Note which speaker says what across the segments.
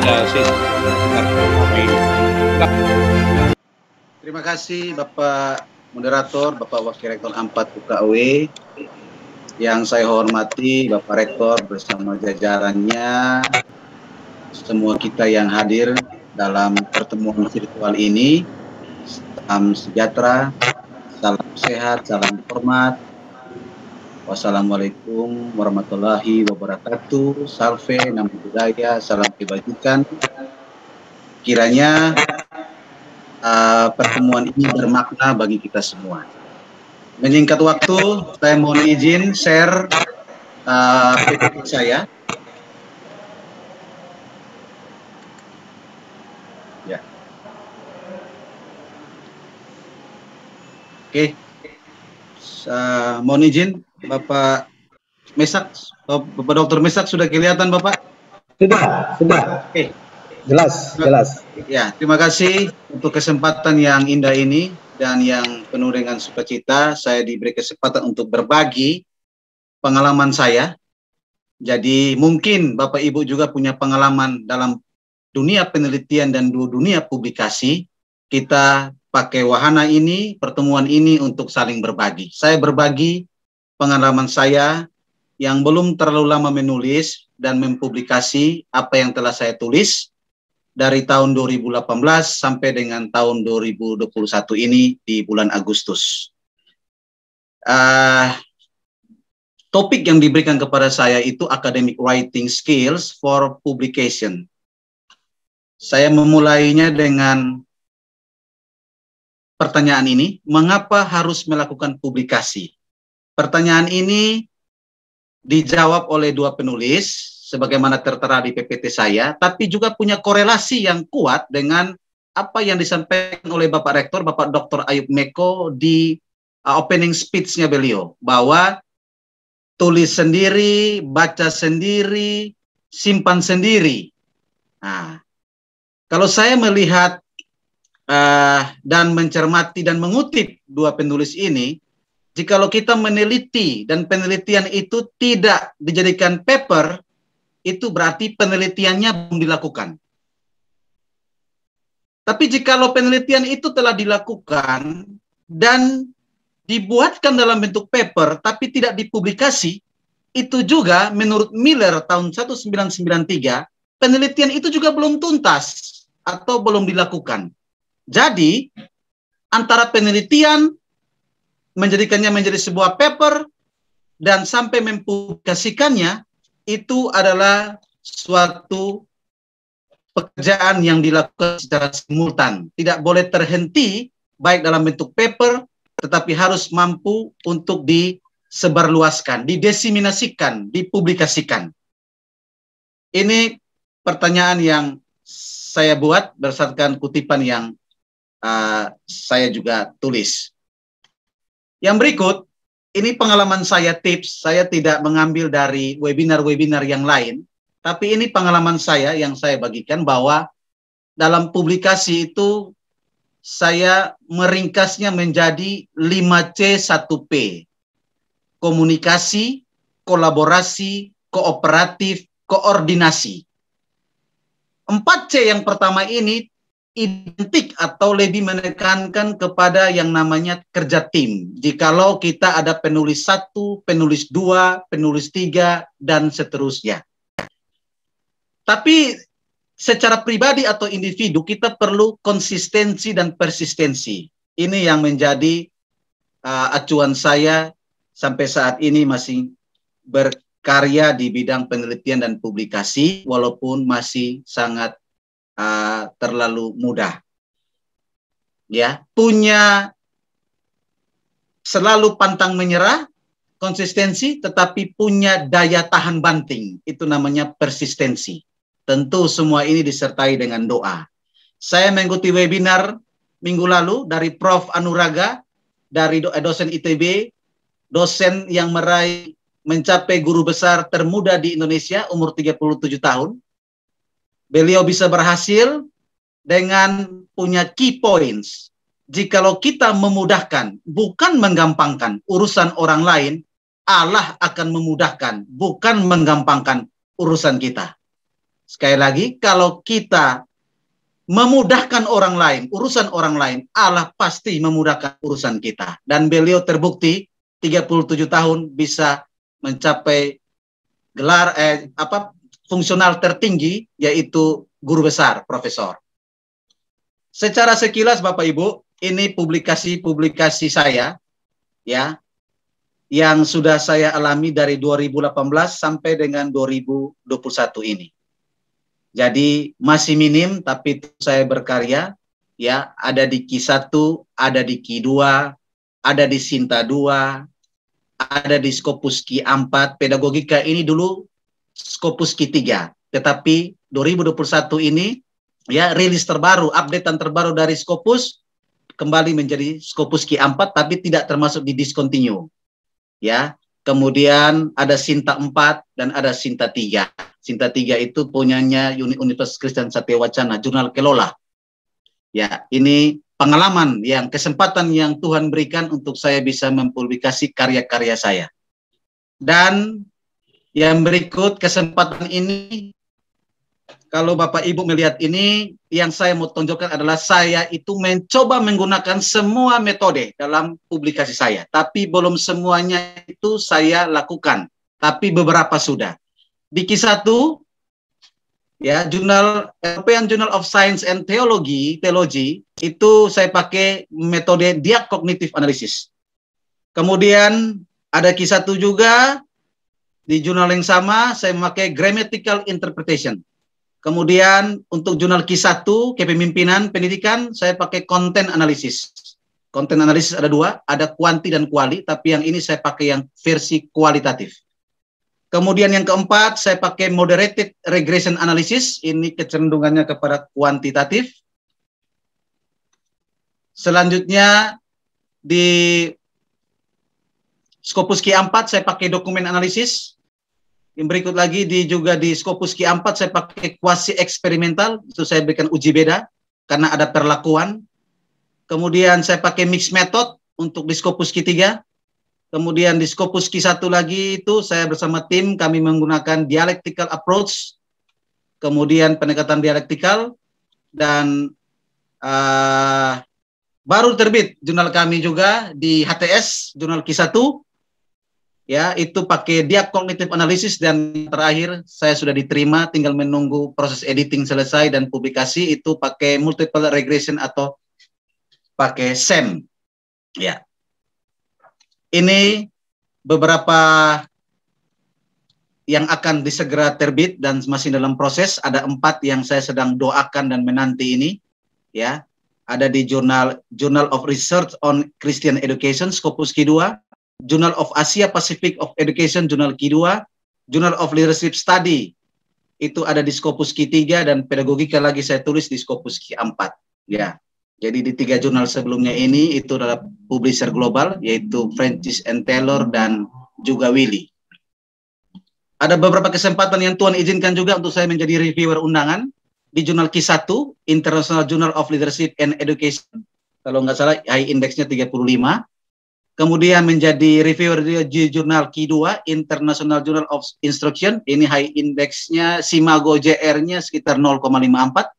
Speaker 1: ada sesi.
Speaker 2: Terima kasih Bapak Moderator, Bapak Wakil Rektor 4 UKW, yang saya hormati Bapak Rektor bersama jajarannya, semua kita yang hadir dalam pertemuan virtual ini. Salam sejahtera, salam sehat, salam hormat. Wassalamualaikum warahmatullahi wabarakatuh. Salve, nama budaya, salam kebajikan. Kiranya pertemuan ini bermakna bagi kita semua. Menyingkat waktu, saya mohon izin share PPT saya. Ya. Oke. Mohon izin, Bapak Mesak, Bapak Dr. Mesak sudah kelihatan, Bapak?
Speaker 3: Sudah.
Speaker 2: Oke.
Speaker 3: Jelas.
Speaker 2: Ya, terima kasih untuk kesempatan yang indah ini dan yang penuh dengan sukacita. Saya diberi kesempatan untuk berbagi pengalaman saya. Jadi mungkin Bapak Ibu juga punya pengalaman dalam dunia penelitian dan dunia publikasi. Kita pakai wahana ini, pertemuan ini untuk saling berbagi. Saya berbagi pengalaman saya yang belum terlalu lama menulis dan mempublikasi apa yang telah saya tulis dari tahun 2018 sampai dengan tahun 2021 ini di bulan Agustus. Topik yang diberikan kepada saya itu academic writing skills for publication. Saya memulainya dengan pertanyaan ini, mengapa harus melakukan publikasi? Pertanyaan ini dijawab oleh dua penulis, sebagaimana tertera di PPT saya, tapi juga punya korelasi yang kuat dengan apa yang disampaikan oleh Bapak Rektor, Bapak Dr. Ayub Meko di opening speech-nya beliau, bahwa tulis sendiri, baca sendiri, simpan sendiri. Nah, kalau saya melihat dan mencermati dan mengutip dua penulis ini, jikalau kita meneliti dan penelitian itu tidak dijadikan paper, itu berarti penelitiannya belum dilakukan. Tapi jikalau penelitian itu telah dilakukan dan dibuatkan dalam bentuk paper tapi tidak dipublikasi, itu juga menurut Miller tahun 1993, penelitian itu juga belum tuntas atau belum dilakukan. Jadi, antara penelitian menjadikannya menjadi sebuah paper dan sampai mempublikasikannya, itu adalah suatu pekerjaan yang dilakukan secara simultan. Tidak boleh terhenti baik dalam bentuk paper, tetapi harus mampu untuk disebarluaskan, didiseminasikan, dipublikasikan. Ini pertanyaan yang saya buat berdasarkan kutipan yang saya juga tulis. Yang berikut, ini pengalaman saya, tips, saya tidak mengambil dari webinar-webinar yang lain, tapi ini pengalaman saya yang saya bagikan bahwa dalam publikasi itu saya meringkasnya menjadi 5C1P. Komunikasi, kolaborasi, kooperatif, koordinasi. 4C yang pertama ini identik atau lebih menekankan kepada yang namanya kerja tim. Jikalau kita ada penulis 1, penulis 2, penulis 3, dan seterusnya. Tapi secara pribadi atau individu kita perlu konsistensi dan persistensi. Ini yang menjadi acuan saya sampai saat ini masih berkarya di bidang penelitian dan publikasi, walaupun masih sangat terlalu mudah. Ya, punya selalu pantang menyerah, konsistensi, tetapi punya daya tahan banting. Itu namanya persistensi. Tentu semua ini disertai dengan doa. Saya mengikuti webinar minggu lalu dari Prof. Anuraga, dari dosen ITB, dosen yang mencapai guru besar termuda di Indonesia, umur 37 tahun. Beliau bisa berhasil dengan punya key points. Jikalau kita memudahkan, bukan menggampangkan urusan orang lain, Allah akan memudahkan, bukan menggampangkan urusan kita. Sekali lagi, kalau kita memudahkan orang lain, urusan orang lain, Allah pasti memudahkan urusan kita. Dan beliau terbukti 37 tahun bisa mencapai gelar fungsional tertinggi, yaitu guru besar, profesor. Secara sekilas Bapak Ibu, ini publikasi saya ya, yang sudah saya alami dari 2018 sampai dengan 2021 ini. Jadi masih minim, tapi saya berkarya ya, ada di Q1, ada di Q2, ada di Sinta 2, ada di Scopus Q4. Pedagogika ini dulu Scopus Q3, tetapi 2021 ini ya, rilis terbaru, updatean terbaru dari Scopus kembali menjadi Scopus Q4, tapi tidak termasuk di discontinue. Ya, kemudian ada Sinta 4 dan ada Sinta 3. Sinta 3 itu punyanya Universitas Kristen Satya Wacana, Jurnal Kelola. Ya, ini pengalaman kesempatan yang Tuhan berikan untuk saya bisa mempublikasi karya-karya saya. Dan yang berikut kesempatan ini, kalau Bapak Ibu melihat ini, yang saya mau tunjukkan adalah saya itu mencoba menggunakan semua metode dalam publikasi saya. Tapi belum semuanya itu saya lakukan. Tapi beberapa sudah. Di Q1, ya, European Journal of Science and Theology, itu saya pakai metode diakognitif analysis. Kemudian ada Q1 juga, di jurnal yang sama, saya memakai grammatical interpretation. Kemudian untuk jurnal Q1, kepemimpinan pendidikan, saya pakai content analysis. Content analysis ada dua, ada kuanti dan kuali, tapi yang ini saya pakai yang versi kualitatif. Kemudian yang keempat, saya pakai moderated regression analysis, ini kecenderungannya kepada kuantitatif. Selanjutnya di Scopus Q4 saya pakai dokumen analisis. Yang berikut lagi juga di Scopus Q4 saya pakai quasi eksperimental, itu saya berikan uji beda karena ada perlakuan. Kemudian saya pakai mixed method untuk di Scopus Q3. Kemudian di Scopus Q1 lagi itu saya bersama tim, kami menggunakan dialectical approach, kemudian pendekatan dialektikal, dan baru terbit jurnal kami juga di HTS, jurnal Q1, ya, itu pakai diakognitif analysis, dan terakhir saya sudah diterima, tinggal menunggu proses editing selesai dan publikasi, itu pakai multiple regression atau pakai SEM, ya. Ini beberapa yang akan disegera terbit dan masih dalam proses. Ada 4 yang saya sedang doakan dan menanti ini, ya. Ada di Journal of Research on Christian Education, Scopus Q2, Journal of Asia Pacific of Education, Jurnal Q2, Journal of Leadership Study, itu ada di Scopus Q3, dan pedagogika lagi saya tulis di Scopus Q4, ya. Jadi di 3 jurnal sebelumnya ini itu adalah publisher global, yaitu Francis and Taylor dan juga Willy. Ada beberapa kesempatan yang Tuhan izinkan juga untuk saya menjadi reviewer undangan di jurnal Q1, International Journal of Leadership and Education, kalau nggak salah high index-nya 35. Kemudian menjadi reviewer di jurnal Q2, International Journal of Instruction, ini high index-nya Simago JR-nya sekitar 0,54.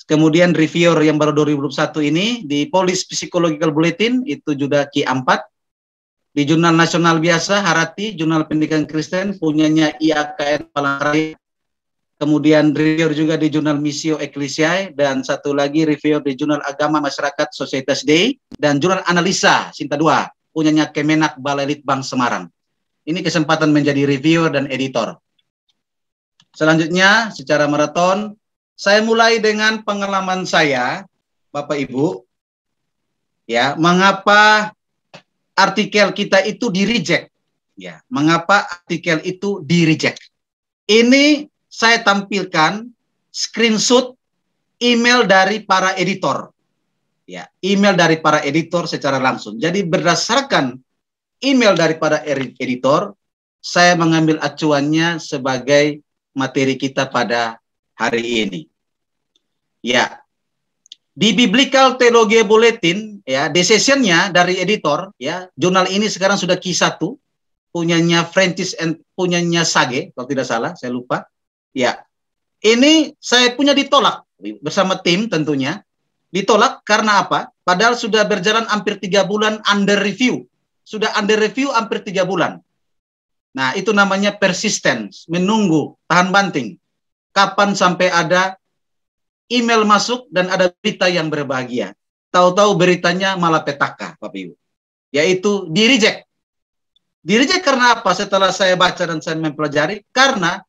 Speaker 2: Kemudian reviewer yang baru 2021 ini di Police Psychological Bulletin, itu juga Q4. Di jurnal nasional biasa, Harati, Jurnal Pendidikan Kristen, punyanya IAKN Palangkaraya. Kemudian reviewer juga di jurnal Missio Ecclesiae, dan satu lagi reviewer di jurnal Agama Masyarakat Societas Dei, dan jurnal Analisa, Sinta 2, punyanya Kemenak Balai Litbang Semarang. Ini kesempatan menjadi reviewer dan editor. Selanjutnya, secara maraton, saya mulai dengan pengalaman saya, Bapak Ibu, ya, mengapa artikel kita itu di-reject, ya, mengapa artikel itu di-reject. Ini saya tampilkan screenshot email dari para editor, ya, email dari para editor secara langsung. Jadi berdasarkan email dari para editor, saya mengambil acuannya sebagai materi kita pada hari ini. Ya, di Biblical Theology Bulletin, ya, decision-nya dari editor, ya, jurnal ini sekarang sudah Q1, punyanya Francis and punyanya Sage, kalau tidak salah, saya lupa. Ya, Ini saya punya ditolak bersama tim tentunya. Ditolak karena apa? Padahal sudah berjalan hampir 3 bulan under review. Sudah under review hampir 3 bulan. Nah, itu namanya persistence, menunggu, tahan banting. Kapan sampai ada email masuk dan ada berita yang berbahagia. Tahu-tahu beritanya malah petaka, Bapak Ibu. Yaitu di-reject. Di-reject karena apa? Setelah saya baca dan saya mempelajari, karena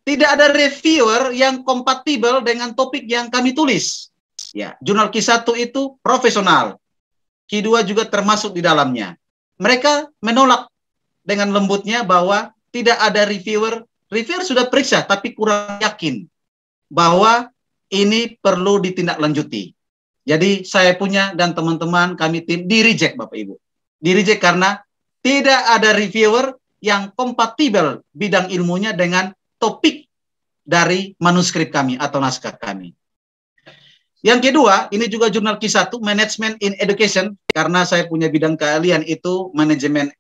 Speaker 2: tidak ada reviewer yang kompatibel dengan topik yang kami tulis. Ya, jurnal Q1 itu profesional. Q2 juga termasuk di dalamnya. Mereka menolak dengan lembutnya bahwa tidak ada reviewer. Reviewer sudah periksa, tapi kurang yakin bahwa ini perlu ditindaklanjuti. Jadi saya punya dan teman-teman kami tim di-reject, Bapak Ibu. Di-reject karena tidak ada reviewer yang kompatibel bidang ilmunya dengan topik dari manuskrip kami atau naskah kami. Yang kedua, ini juga jurnal Q1, Management in Education, karena saya punya bidang keahlian itu manajemen,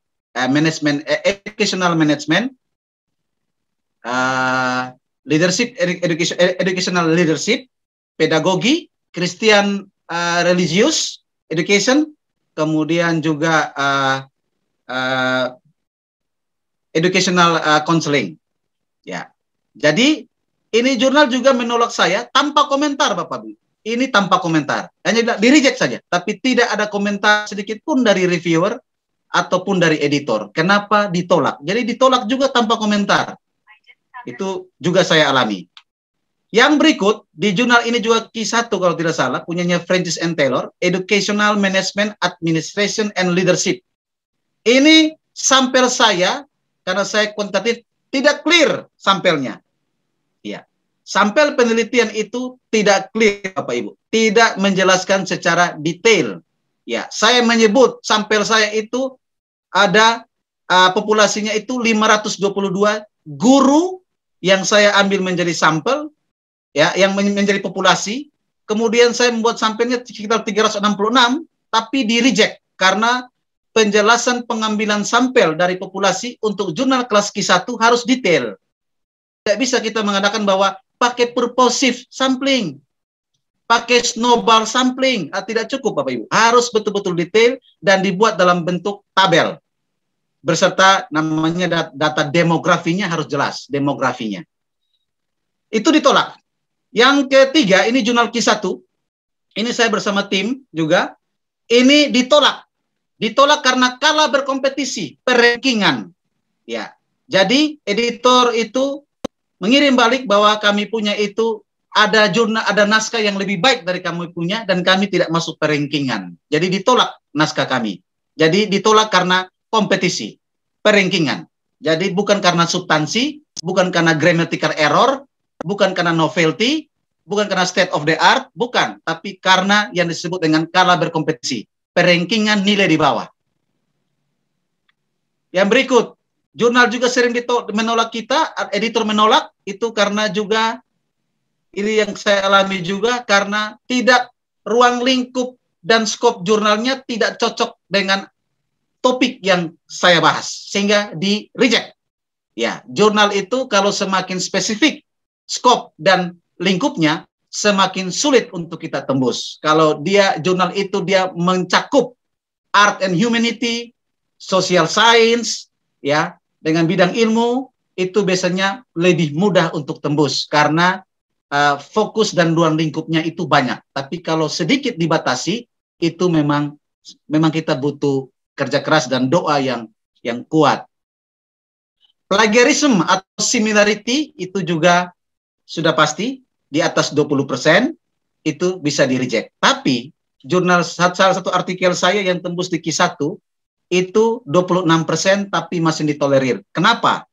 Speaker 2: educational management, leadership, educational leadership, pedagogi, Christian religious education, kemudian juga educational counseling. Ya, jadi ini jurnal juga menolak saya tanpa komentar, Bapak Ibu. Ini tanpa komentar, hanya di-reject saja, tapi tidak ada komentar sedikit pun dari reviewer ataupun dari editor. Kenapa ditolak? Jadi ditolak juga tanpa komentar. Itu juga saya alami. Yang berikut di jurnal ini juga Q1 kalau tidak salah, punyanya Francis and Taylor, Educational Management, Administration and Leadership. Ini sampel saya, karena saya kuantitatif, tidak clear sampelnya. Ya, sampel penelitian itu tidak clear, Bapak Ibu, tidak menjelaskan secara detail. Ya, saya menyebut sampel saya itu ada populasinya itu 522 guru yang saya ambil menjadi sampel, ya, yang menjadi populasi. Kemudian saya membuat sampelnya sekitar 366, tapi di-reject karena penjelasan pengambilan sampel dari populasi untuk jurnal kelas Q1 harus detail. Tidak bisa kita mengatakan bahwa pakai purposive sampling, pakai snowball sampling, tidak cukup, Bapak Ibu. Harus betul-betul detail dan dibuat dalam bentuk tabel. Berserta namanya data demografinya harus jelas, demografinya. Itu ditolak. Yang ketiga, ini jurnal Q1. Ini saya bersama tim juga. Ini ditolak. Ditolak karena kalah berkompetisi, perankingan. Ya. Jadi editor itu mengirim balik bahwa kami punya itu ada jurnal, ada naskah yang lebih baik dari kami punya dan kami tidak masuk perankingan. Jadi ditolak naskah kami. Jadi ditolak karena kompetisi, perankingan. Jadi bukan karena substansi, bukan karena grammatical error, bukan karena novelty, bukan karena state of the art, bukan, tapi karena yang disebut dengan kalah berkompetisi, perankingan nilai di bawah. Yang berikut, jurnal juga sering menolak kita, editor menolak, itu karena juga, ini yang saya alami juga, karena tidak ruang lingkup dan skop jurnalnya tidak cocok dengan topik yang saya bahas, sehingga di-reject. Ya, jurnal itu kalau semakin spesifik, skop dan lingkupnya, semakin sulit untuk kita tembus. Kalau jurnal itu dia mencakup art and humanity, social science, ya, dengan bidang ilmu, itu biasanya lebih mudah untuk tembus karena fokus dan ruang lingkupnya itu banyak. Tapi kalau sedikit dibatasi, itu memang kita butuh kerja keras dan doa yang kuat. Plagiarism atau similarity itu juga sudah pasti di atas 20% itu bisa di-reject. Tapi jurnal salah satu artikel saya yang tembus di Q1 itu 26% tapi masih ditolerir. Kenapa?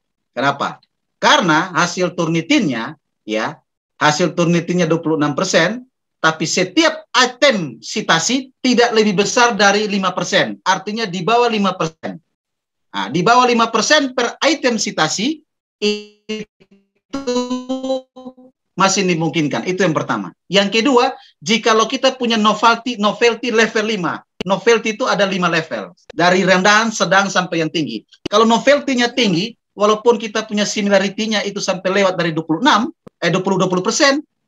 Speaker 2: Karena hasil Turnitinnya, ya, hasil Turnitinnya 26%, tapi setiap item citasi tidak lebih besar dari 5%. Artinya di bawah 5%. Nah, di bawah 5% per item citasi itu masih dimungkinkan. Itu yang pertama. Yang kedua, jikalau kita punya novelty level 5. Novelty itu ada 5 level. Dari rendahan, sedang, sampai yang tinggi. Kalau novelty-nya tinggi, walaupun kita punya similarity-nya itu sampai lewat dari 20%,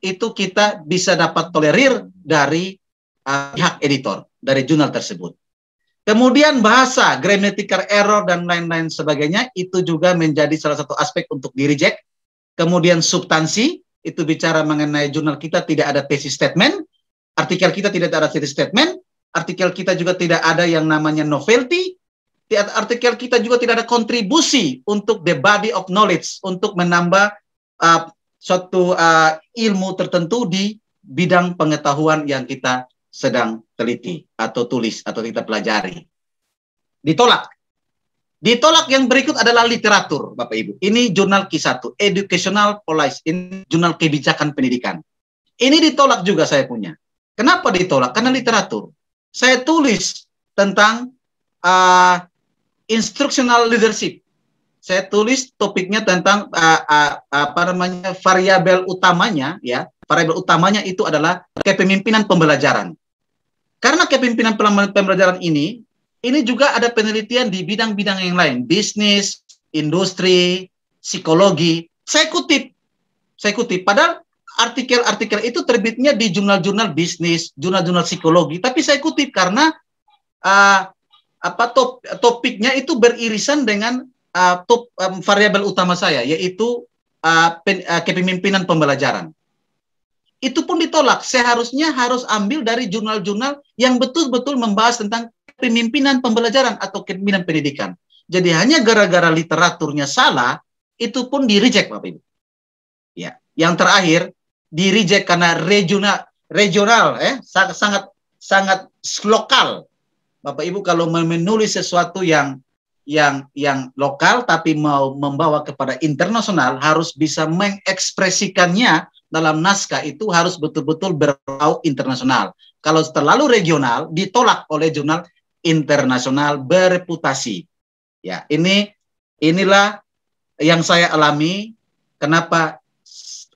Speaker 2: itu kita bisa dapat tolerir dari pihak editor, dari jurnal tersebut. Kemudian bahasa, grammatical error, dan lain-lain sebagainya, itu juga menjadi salah satu aspek untuk di-reject. Kemudian substansi, itu bicara mengenai jurnal kita tidak ada thesis statement, artikel kita tidak ada thesis statement, artikel kita juga tidak ada yang namanya novelty, artikel kita juga tidak ada kontribusi untuk the body of knowledge, untuk menambah suatu ilmu tertentu di bidang pengetahuan yang kita sedang teliti atau tulis atau kita pelajari. Ditolak. Ditolak yang berikut adalah literatur, Bapak Ibu. Ini jurnal Q1, Educational Policy, ini jurnal kebijakan pendidikan. Ini ditolak juga saya punya. Kenapa ditolak? Karena literatur. Saya tulis tentang instructional leadership. Saya tulis topiknya tentang variabel utamanya, ya. Variabel utamanya itu adalah kepemimpinan pembelajaran. Karena kepemimpinan pembelajaran ini juga ada penelitian di bidang-bidang yang lain, bisnis, industri, psikologi. Saya kutip. Padahal artikel-artikel itu terbitnya di jurnal-jurnal bisnis, jurnal-jurnal psikologi. Tapi saya kutip karena topiknya itu beririsan dengan variabel utama saya, yaitu kepemimpinan pembelajaran. Itu pun ditolak. Seharusnya harus ambil dari jurnal-jurnal yang betul-betul membahas tentang kepemimpinan pembelajaran atau kepemimpinan pendidikan. Jadi hanya gara-gara literaturnya salah, itu pun di-reject, Bapak Ibu. Ya, yang terakhir di-reject karena regional, sangat lokal. Bapak Ibu kalau menulis sesuatu yang lokal tapi mau membawa kepada internasional, harus bisa mengekspresikannya dalam naskah, itu harus betul-betul berbau internasional. Kalau terlalu regional, ditolak oleh jurnal internasional bereputasi. Ya, inilah yang saya alami. Kenapa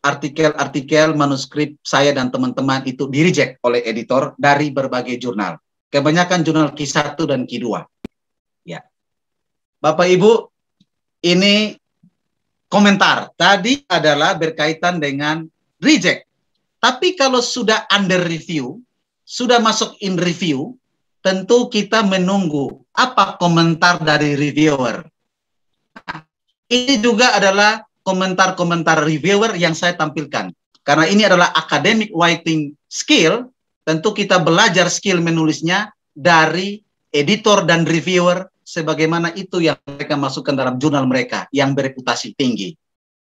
Speaker 2: artikel-artikel manuskrip saya dan teman-teman itu di-reject oleh editor dari berbagai jurnal. Kebanyakan jurnal Q1 dan Q2. Ya. Bapak Ibu, ini komentar. Tadi adalah berkaitan dengan reject. Tapi kalau sudah under review, sudah masuk in review, tentu kita menunggu apa komentar dari reviewer. Nah, ini juga adalah komentar-komentar reviewer yang saya tampilkan. Karena ini adalah academic writing skill, tentu kita belajar skill menulisnya dari editor dan reviewer, sebagaimana itu yang mereka masukkan dalam jurnal mereka yang bereputasi tinggi.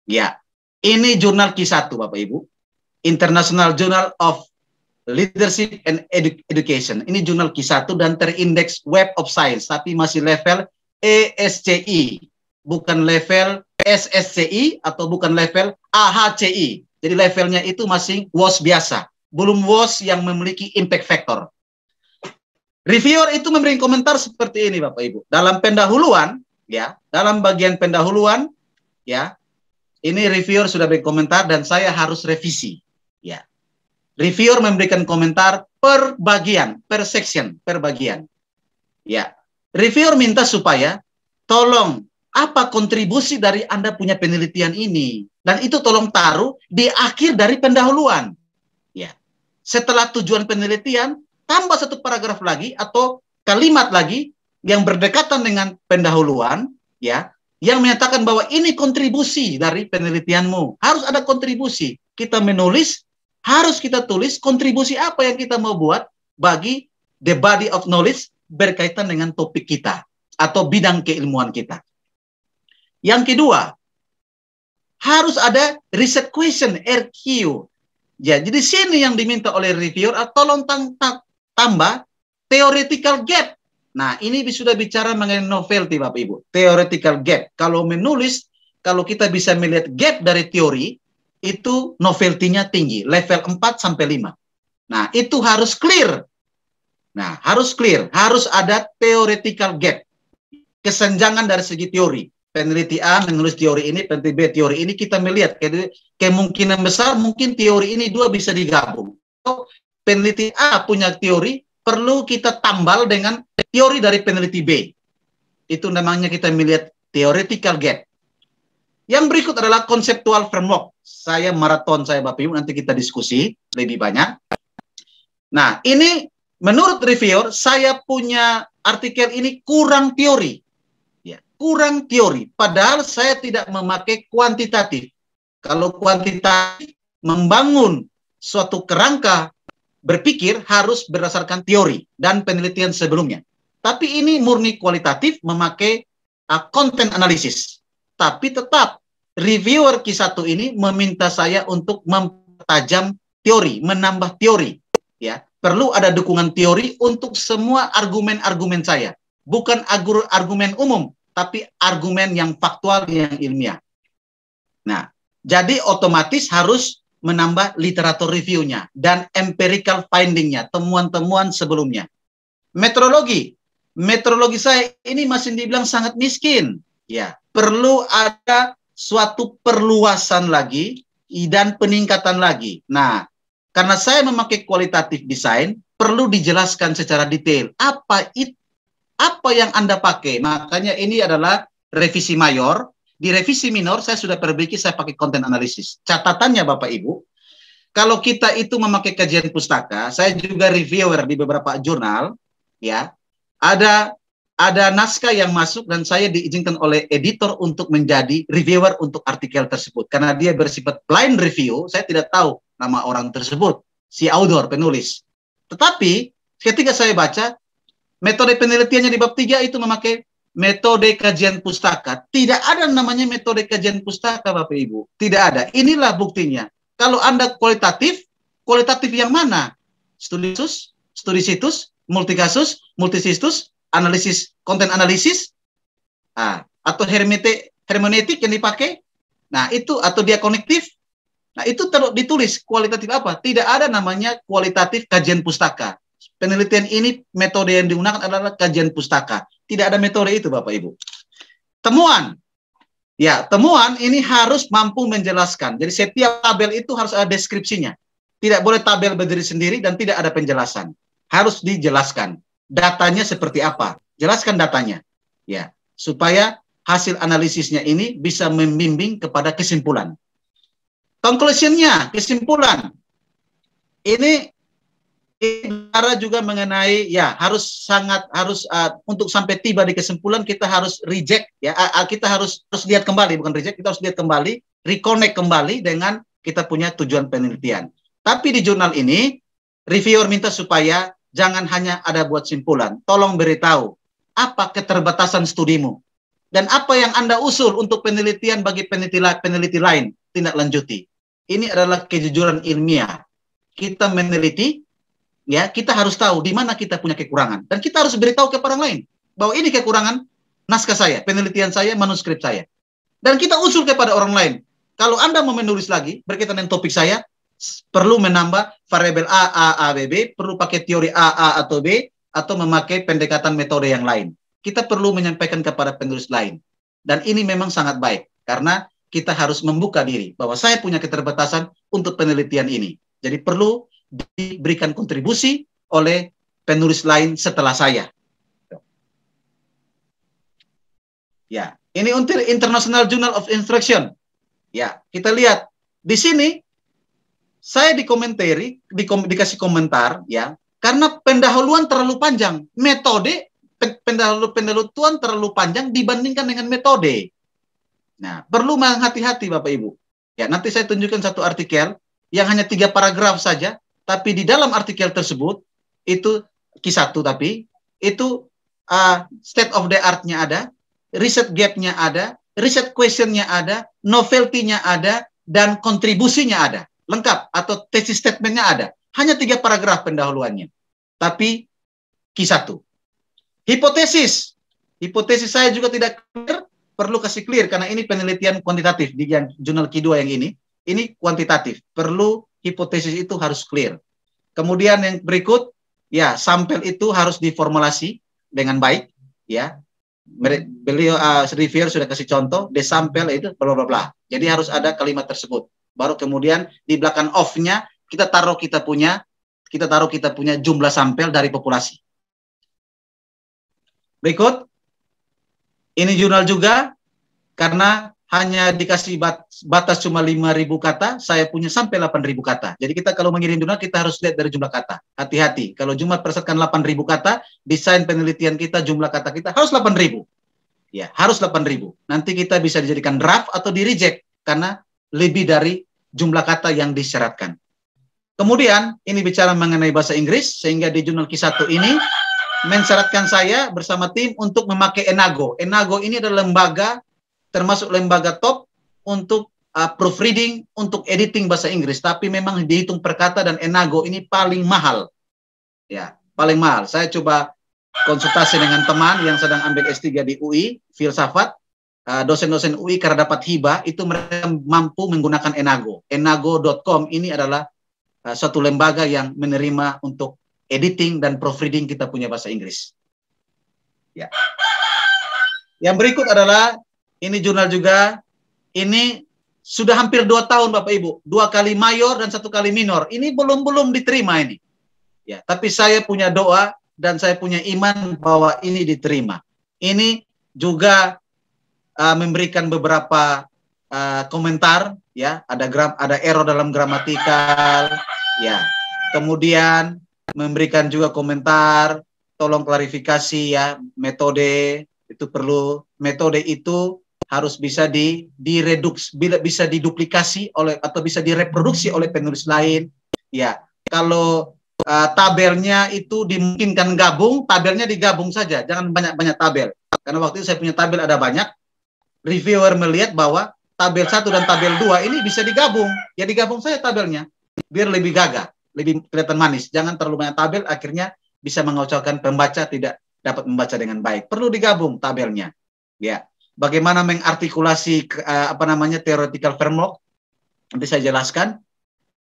Speaker 2: Ya, ini jurnal Q1, Bapak Ibu. International Journal of Leadership and Education. Ini jurnal Q1 dan terindeks Web of Science, tapi masih level ESCI, bukan level SSCI atau bukan level AHCI. Jadi levelnya itu masih WOS biasa, belum WOS yang memiliki impact factor. Reviewer itu memberi komentar seperti ini, Bapak Ibu. Dalam pendahuluan, ya, dalam bagian pendahuluan, ya, ini reviewer sudah berkomentar dan saya harus revisi. Ya, reviewer memberikan komentar per bagian, per section, per bagian. Ya, reviewer minta supaya tolong apa kontribusi dari Anda punya penelitian ini, dan itu tolong taruh di akhir dari pendahuluan. Ya, setelah tujuan penelitian tambah satu paragraf lagi atau kalimat lagi yang berdekatan dengan pendahuluan, ya, yang menyatakan bahwa ini kontribusi dari penelitianmu. Harus ada kontribusi. Kita menulis, harus kita tulis kontribusi apa yang kita mau buat bagi the body of knowledge berkaitan dengan topik kita atau bidang keilmuan kita. Yang kedua, harus ada research question, RQ. Ya, jadi sini yang diminta oleh reviewer, tolong tambah theoretical gap. Nah, ini sudah bicara mengenai novelty, Bapak Ibu. Theoretical gap. Kalau menulis, kalau kita bisa melihat gap dari teori, itu novelty-nya tinggi. Level 4 sampai 5. Nah, itu harus clear. Nah, harus clear. Harus ada theoretical gap. Kesenjangan dari segi teori. Peneliti A menulis teori ini, peneliti B teori ini, kita melihat kemungkinan besar mungkin teori ini dua bisa digabung. Peneliti A punya teori, perlu kita tambal dengan teori dari peneliti B. Itu namanya kita melihat theoretical gap. Yang berikut adalah konseptual framework. Saya maraton saya Bapak Ibu, nanti kita diskusi lebih banyak. Nah, ini menurut reviewer, saya punya artikel ini kurang teori. Ya, kurang teori. Padahal saya tidak memakai kuantitatif. Kalau kuantitatif membangun suatu kerangka berpikir harus berdasarkan teori dan penelitian sebelumnya. Tapi ini murni kualitatif memakai konten analisis. Tapi tetap reviewer Q1 ini meminta saya untuk mempertajam teori, menambah teori. Ya, perlu ada dukungan teori untuk semua argumen-argumen saya. Bukan argumen umum, tapi argumen yang faktual, yang ilmiah. Nah, jadi otomatis harus menambah literatur reviewnya dan empirical findingnya, temuan-temuan sebelumnya. Meteorologi saya ini masih dibilang sangat miskin. Ya, perlu ada suatu perluasan lagi dan peningkatan lagi. Nah, karena saya memakai kualitatif desain, perlu dijelaskan secara detail apa yang Anda pakai. Makanya ini adalah revisi mayor. Di revisi minor saya sudah perbaiki, saya pakai konten analisis. Catatannya Bapak Ibu, kalau kita itu memakai kajian pustaka, saya juga reviewer di beberapa jurnal, ya, ada naskah yang masuk dan saya diizinkan oleh editor untuk menjadi reviewer untuk artikel tersebut. Karena dia bersifat blind review, saya tidak tahu nama orang tersebut, si author, penulis. Tetapi ketika saya baca, metode penelitiannya di bab 3 itu memakai metode kajian pustaka. Tidak ada namanya metode kajian pustaka, Bapak Ibu. Tidak ada. Inilah buktinya. Kalau Anda kualitatif yang mana? Studi situs, multikasus, multisistus, analisis, konten analisis, atau hermeneutik yang dipakai. Nah, itu atau dia konektif. Nah, itu ditulis kualitatif apa? Tidak ada namanya kualitatif kajian pustaka. Penelitian ini metode yang digunakan adalah kajian pustaka. Tidak ada metode itu, Bapak Ibu. Temuan. Ya, temuan ini harus mampu menjelaskan. Jadi setiap tabel itu harus ada deskripsinya. Tidak boleh tabel berdiri sendiri dan tidak ada penjelasan. Harus dijelaskan. Datanya seperti apa? Jelaskan datanya. Ya, supaya hasil analisisnya ini bisa membimbing kepada kesimpulan. Conclusion-nya, kesimpulan. Ini bicara juga mengenai harus untuk sampai tiba di kesimpulan kita harus reject ya, kita harus lihat kembali, bukan reject, kita harus lihat kembali, reconnect kembali dengan kita punya tujuan penelitian. Tapi di jurnal ini reviewer minta supaya jangan hanya ada buat simpulan, tolong beritahu apa keterbatasan studimu dan apa yang Anda usul untuk penelitian bagi peneliti lain tindak lanjuti. Ini adalah kejujuran ilmiah. Kita meneliti, ya, kita harus tahu di mana kita punya kekurangan. Dan kita harus beritahu ke orang lain bahwa ini kekurangan naskah saya, penelitian saya, manuskrip saya. Dan kita usul kepada orang lain. Kalau Anda mau menulis lagi berkaitan dengan topik saya, perlu menambah variabel A, B, B, perlu pakai teori A atau B, atau memakai pendekatan metode yang lain. Kita perlu menyampaikan kepada penulis lain. Dan ini memang sangat baik, karena kita harus membuka diri bahwa saya punya keterbatasan untuk penelitian ini. Jadi perlu diberikan kontribusi oleh penulis lain setelah saya. Ya, ini untuk International Journal of Instruction. Ya, kita lihat di sini saya dikomentari, dikasih komentar, ya, karena pendahuluan terlalu panjang. Metode pendahuluan terlalu panjang dibandingkan dengan metode. Nah, perlu menghati-hati Bapak Ibu. Ya, nanti saya tunjukkan satu artikel yang hanya 3 paragraf saja. Tapi di dalam artikel tersebut, itu Q1 tapi, itu state of the art-nya ada, riset gap-nya ada, riset question-nya ada, novelty-nya ada, dan kontribusinya ada. Lengkap, atau thesis statement-nya ada. Hanya 3 paragraf pendahuluannya. Tapi Q1. Hipotesis. Hipotesis saya juga tidak clear, perlu kasih clear, karena ini penelitian kuantitatif. Di jurnal Q2 yang ini kuantitatif. Perlu hipotesis itu harus clear. Kemudian yang berikut, ya, sampel itu harus diformulasi dengan baik, ya. Beliau reviewer sudah kasih contoh, the sampel itu bla bla bla. Jadi harus ada kalimat tersebut. Baru kemudian di belakang off-nya kita taruh kita punya jumlah sampel dari populasi. Berikut, ini jurnal juga, karena hanya dikasih batas cuma 5.000 kata, saya punya sampai 8.000 kata. Jadi kita kalau mengirim jurnal, kita harus lihat dari jumlah kata. Hati-hati, kalau Jumat berdasarkan 8.000 kata, desain penelitian kita, jumlah kata kita harus 8.000. Ya, harus 8.000. Nanti kita bisa dijadikan draft atau di-reject, karena lebih dari jumlah kata yang disyaratkan. Kemudian, ini bicara mengenai bahasa Inggris, sehingga di jurnal Q1 ini, mensyaratkan saya bersama tim untuk memakai Enago. Enago ini adalah lembaga, termasuk lembaga top untuk proofreading, untuk editing bahasa Inggris, tapi memang dihitung per kata dan Enago ini paling mahal. Ya, paling mahal. Saya coba konsultasi dengan teman yang sedang ambil S3 di UI, filsafat, dosen-dosen UI karena dapat hibah, itu mereka mampu menggunakan Enago. Enago.com ini adalah suatu lembaga yang menerima untuk editing dan proofreading kita punya bahasa Inggris. Ya. Yang berikut adalah ini jurnal juga, ini sudah hampir 2 tahun Bapak Ibu, 2 kali mayor dan 1 kali minor. Ini belum diterima ini. Ya, tapi saya punya doa dan saya punya iman bahwa ini diterima. Ini juga memberikan beberapa komentar, ya, ada error dalam gramatikal, ya. Kemudian memberikan juga komentar, tolong klarifikasi ya, metode itu perlu, metode itu harus bisa direduks, bisa diduplikasi oleh atau bisa direproduksi oleh penulis lain. Ya, kalau tabelnya itu dimungkinkan gabung, tabelnya digabung saja, jangan banyak-banyak tabel. Karena waktu itu saya punya tabel ada banyak. Reviewer melihat bahwa tabel 1 dan tabel 2 ini bisa digabung. Ya digabung saja tabelnya, biar lebih gagah, lebih kelihatan manis. Jangan terlalu banyak tabel, akhirnya bisa mengocokkan pembaca tidak dapat membaca dengan baik. Perlu digabung tabelnya. Ya. Bagaimana mengartikulasi theoretical framework, nanti saya jelaskan.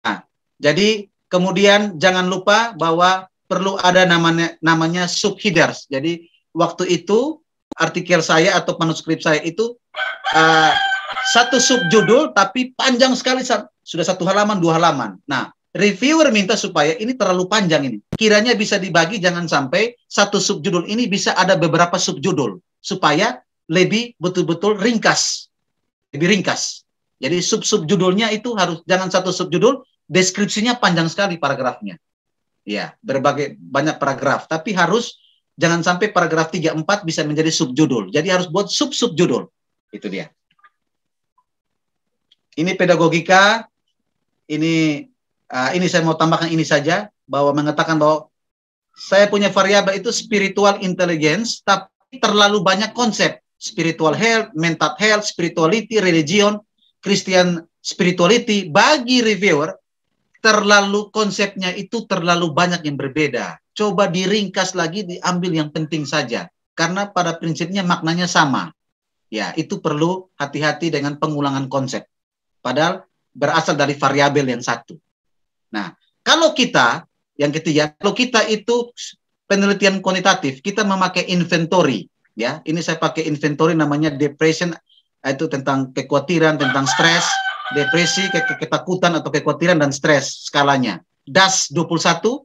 Speaker 2: Nah, jadi kemudian jangan lupa bahwa perlu ada namanya subheaders. Jadi waktu itu artikel saya atau manuskrip saya itu satu subjudul tapi panjang sekali, sudah 1 halaman 2 halaman. Nah, reviewer minta supaya ini terlalu panjang ini. Kiranya bisa dibagi, jangan sampai satu subjudul ini bisa ada beberapa subjudul supaya lebih betul-betul ringkas, lebih ringkas. Jadi sub-subjudulnya itu harus jangan satu subjudul, deskripsinya panjang sekali paragrafnya. Ya, banyak paragraf, tapi harus jangan sampai paragraf 3-4 bisa menjadi subjudul. Jadi harus buat sub-subjudul. Itu dia. Ini pedagogika. Ini saya mau tambahkan ini saja, bahwa mengatakan bahwa saya punya variabel itu spiritual intelligence, tapi terlalu banyak konsep. Spiritual health, mental health, spirituality, religion, Christian spirituality. Bagi reviewer, konsepnya itu terlalu banyak yang berbeda. Coba diringkas lagi, diambil yang penting saja. Karena pada prinsipnya maknanya sama. Ya, itu perlu hati-hati dengan pengulangan konsep. Padahal berasal dari variabel yang satu. Nah, kalau kita, yang ketiga, kalau kita itu penelitian kuantitatif, kita memakai inventory. Ya, ini saya pakai inventory namanya depression, itu tentang kekhawatiran, tentang stres, depresi, ketakutan atau kekhawatiran dan stres skalanya. DAS 21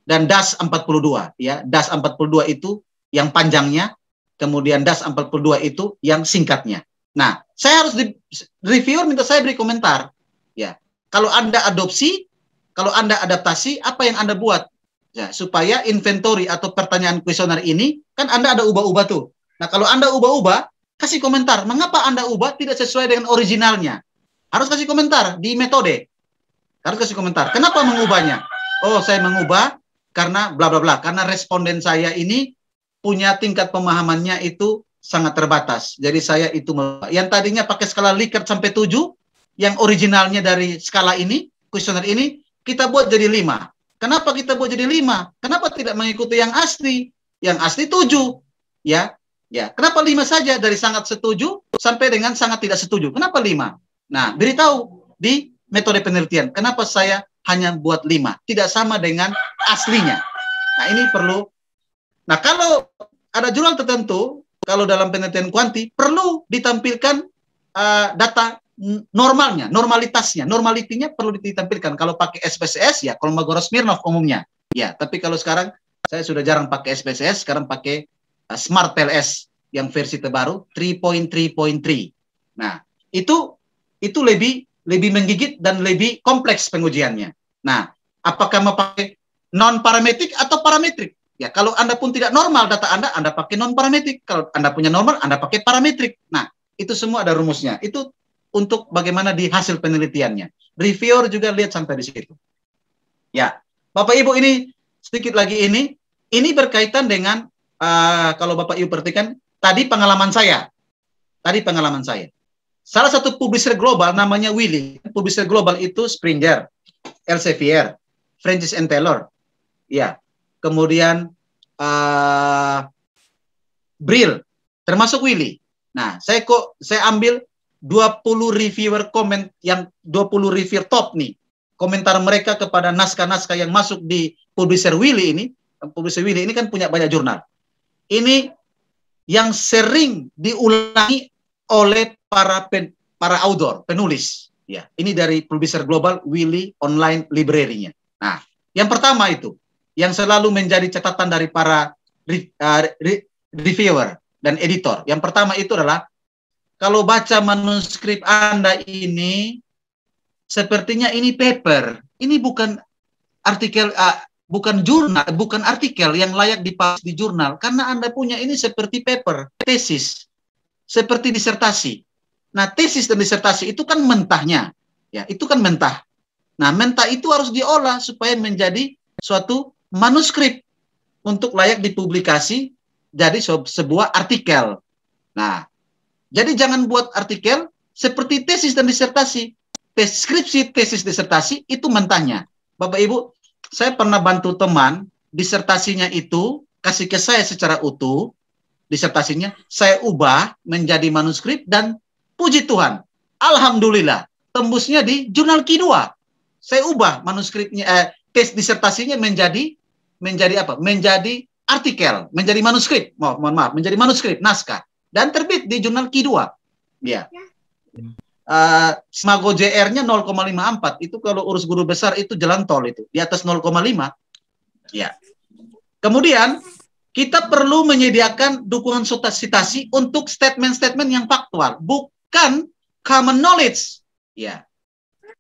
Speaker 2: dan DAS 42 ya. DAS 42 itu yang panjangnya, kemudian DAS 42 itu yang singkatnya. Nah, saya harus reviewer minta saya beri komentar. Ya. Kalau Anda adopsi, kalau Anda adaptasi, apa yang Anda buat? Ya, supaya inventory atau pertanyaan kuesioner ini, kan Anda ada ubah-ubah tuh. Nah, kalau Anda ubah-ubah, kasih komentar. Mengapa Anda ubah tidak sesuai dengan originalnya? Harus kasih komentar di metode. Harus kasih komentar. Kenapa mengubahnya? Oh, saya mengubah karena bla bla bla. Karena responden saya ini punya tingkat pemahamannya itu sangat terbatas. Jadi saya itu yang tadinya pakai skala Likert sampai 7, yang originalnya dari skala ini, kuesioner ini, kita buat jadi 5. Kenapa kita buat jadi 5? Kenapa tidak mengikuti yang asli? Yang asli 7. Ya, ya. Kenapa 5 saja? Dari sangat setuju sampai dengan sangat tidak setuju. Kenapa 5? Nah, beritahu di metode penelitian. Kenapa saya hanya buat 5? Tidak sama dengan aslinya. Nah, ini perlu. Nah, kalau ada jurnal tertentu, kalau dalam penelitian kuanti, perlu ditampilkan data normalnya, normalitasnya, normalitinya perlu ditampilkan. Kalau pakai SPSS ya Kolmogorov-Smirnov umumnya. Ya, tapi kalau sekarang saya sudah jarang pakai SPSS, sekarang pakai Smart PLS yang versi terbaru 3.3.3. Nah, itu lebih menggigit dan lebih kompleks pengujiannya. Nah, apakah mau pakai non parametrik atau parametrik? Ya, kalau Anda pun tidak normal data Anda pakai non parametrik. Kalau Anda punya normal, Anda pakai parametrik. Nah, itu semua ada rumusnya. Itu untuk bagaimana di hasil penelitiannya. Reviewer juga lihat sampai di situ. Ya, Bapak Ibu, ini sedikit lagi ini berkaitan dengan kalau Bapak Ibu perhatikan tadi pengalaman saya. Salah satu publisher global namanya Willy. Publisher global itu Springer, Elsevier, Francis and Taylor. Ya. Kemudian Brill, termasuk Willy. Nah, saya ambil 20 reviewer komen yang 20 reviewer top nih. Komentar mereka kepada naskah-naskah yang masuk di publisher Willy ini. Publisher Willy ini kan punya banyak jurnal. Ini yang sering diulangi oleh para author, penulis. Ya, ini dari publisher global Willy online library-nya. Nah, yang pertama itu yang selalu menjadi catatan dari para reviewer dan editor. Yang pertama itu adalah kalau baca manuskrip Anda ini sepertinya ini paper. Ini bukan artikel, bukan jurnal, bukan artikel yang layak dipublish di jurnal, karena Anda punya ini seperti paper, tesis, seperti disertasi. Nah, tesis dan disertasi itu kan mentahnya, ya, itu kan mentah. Nah, mentah itu harus diolah supaya menjadi suatu manuskrip untuk layak dipublikasi jadi sebuah artikel. Nah, jadi jangan buat artikel seperti tesis dan disertasi. Deskripsi tesis disertasi itu mentahnya. Bapak Ibu, saya pernah bantu teman, disertasinya itu kasih ke saya secara utuh, disertasinya saya ubah menjadi manuskrip dan puji Tuhan, alhamdulillah, tembusnya di jurnal Q2. Saya ubah manuskripnya, tes disertasinya menjadi apa? Menjadi artikel, menjadi manuskrip. Mohon maaf, menjadi manuskrip naskah dan terbit di jurnal Q2. Ya. Smago JR-nya 0,54. Itu kalau urus guru besar itu jalan tol itu, di atas 0,5. Ya. Kemudian kita perlu menyediakan dukungan sitasi untuk statement-statement yang faktual, bukan common knowledge. Ya.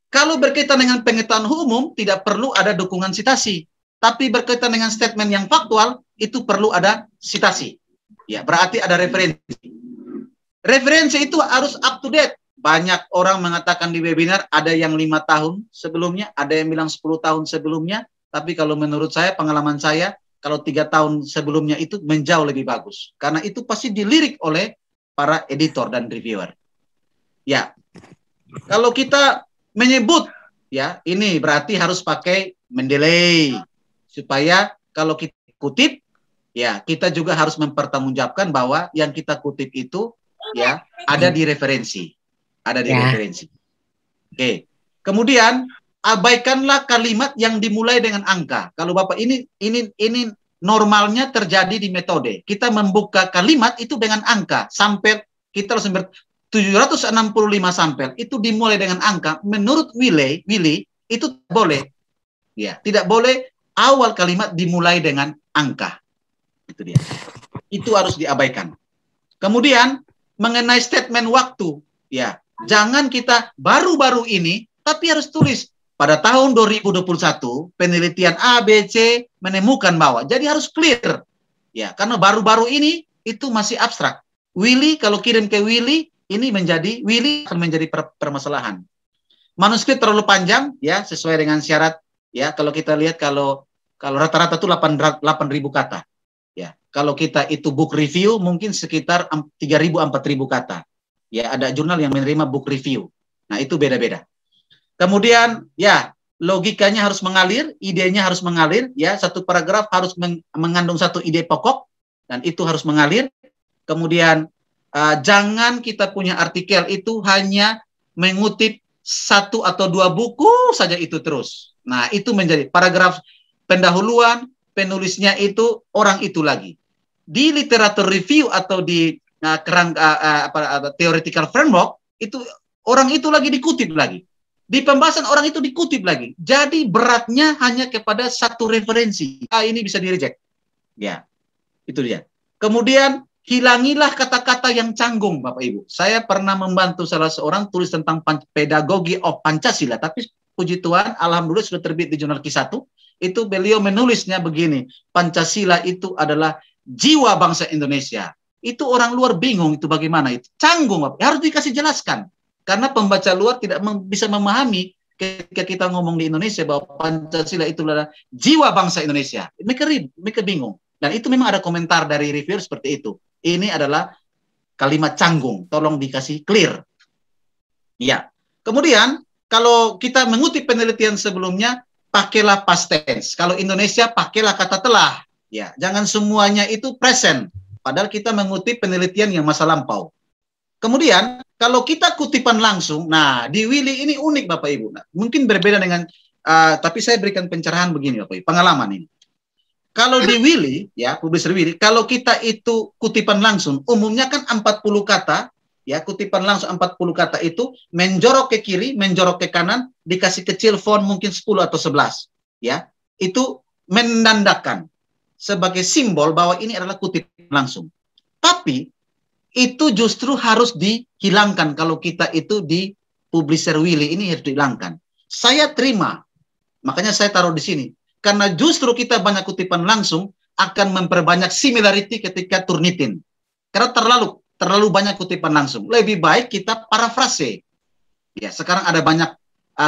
Speaker 2: Kalau berkaitan dengan pengetahuan umum tidak perlu ada dukungan sitasi, tapi berkaitan dengan statement yang faktual itu perlu ada sitasi. Ya, berarti ada referensi. Referensi itu harus up to date. Banyak orang mengatakan di webinar ada yang 5 tahun sebelumnya, ada yang bilang 10 tahun sebelumnya, tapi kalau menurut saya, pengalaman saya, kalau 3 tahun sebelumnya itu menjauh lebih bagus. Karena itu pasti dilirik oleh para editor dan reviewer. Ya, kalau kita menyebut, ya, ini berarti harus pakai mendelay. Supaya kalau kita kutip, ya, kita juga harus mempertanggungjawabkan bahwa yang kita kutip itu, ya, ada di referensi. Ada di referensi. Oke. Kemudian, abaikanlah kalimat yang dimulai dengan angka. Kalau Bapak ini normalnya terjadi di metode. Kita membuka kalimat itu dengan angka. Sampel, kita harus 765 sampel itu dimulai dengan angka. Menurut Willy itu boleh, ya, tidak boleh awal kalimat dimulai dengan angka. Itu dia. Itu harus diabaikan. Kemudian mengenai statement waktu, ya, jangan kita baru-baru ini, tapi harus tulis pada tahun 2021 penelitian A, B, C menemukan bahwa. Jadi harus clear, ya, karena baru-baru ini itu masih abstrak. Willy kalau kirim ke Willy ini Willy akan menjadi permasalahan. Manuskrip terlalu panjang, ya, sesuai dengan syarat, ya. Kalau kita lihat kalau rata-rata itu 8.000 kata, ya. Kalau kita itu book review mungkin sekitar 3.000 4.000 kata, ya. Ada jurnal yang menerima book review. Nah, itu beda-beda. Kemudian, ya, logikanya harus mengalir, idenya harus mengalir, ya. Satu paragraf harus mengandung satu ide pokok dan itu harus mengalir. Kemudian jangan kita punya artikel itu hanya mengutip 1 atau 2 buku saja itu terus. Nah, itu menjadi paragraf pendahuluan, penulisnya itu orang itu lagi. Di literatur review atau di theoretical framework, itu orang itu lagi dikutip lagi. Di pembahasan orang itu dikutip lagi. Jadi beratnya hanya kepada satu referensi. Ini bisa di-reject. Ya, itu dia. Kemudian hilangilah kata-kata yang canggung, Bapak Ibu. Saya pernah membantu salah seorang tulis tentang pedagogi of Pancasila, tapi puji Tuhan, alhamdulillah sudah terbit di jurnal Q1. Itu beliau menulisnya begini, Pancasila itu adalah jiwa bangsa Indonesia. Itu orang luar bingung itu bagaimana itu. Canggung, Bapak. Harus dikasih jelaskan. Karena pembaca luar tidak bisa memahami ketika kita ngomong di Indonesia bahwa Pancasila itu adalah jiwa bangsa Indonesia. Mereka bingung. Dan itu memang ada komentar dari reviewer seperti itu. Ini adalah kalimat canggung. Tolong dikasih clear. Ya. Kemudian, kalau kita mengutip penelitian sebelumnya, pakailah past tense. Kalau Indonesia, pakailah kata telah. Ya, jangan semuanya itu present. Padahal kita mengutip penelitian yang masa lampau. Kemudian, kalau kita kutipan langsung, nah di Willy ini unik Bapak Ibu. Nah, mungkin berbeda dengan, tapi saya berikan pencerahan begini Bapak Ibu, pengalaman ini. Kalau di Willy, ya publisher Willy, kalau kita itu kutipan langsung, umumnya kan 40 kata, ya kutipan langsung 40 kata itu menjorok ke kiri, menjorok ke kanan, dikasih kecil font mungkin 10 atau 11. Ya, itu menandakan sebagai simbol bahwa ini adalah kutipan langsung. Tapi itu justru harus dihilangkan kalau kita itu di publisher Willy ini harus dihilangkan. Saya terima, makanya saya taruh di sini. Karena justru kita banyak kutipan langsung akan memperbanyak similarity ketika Turnitin. Karena terlalu banyak kutipan langsung. Lebih baik kita parafrase. Ya, sekarang ada banyak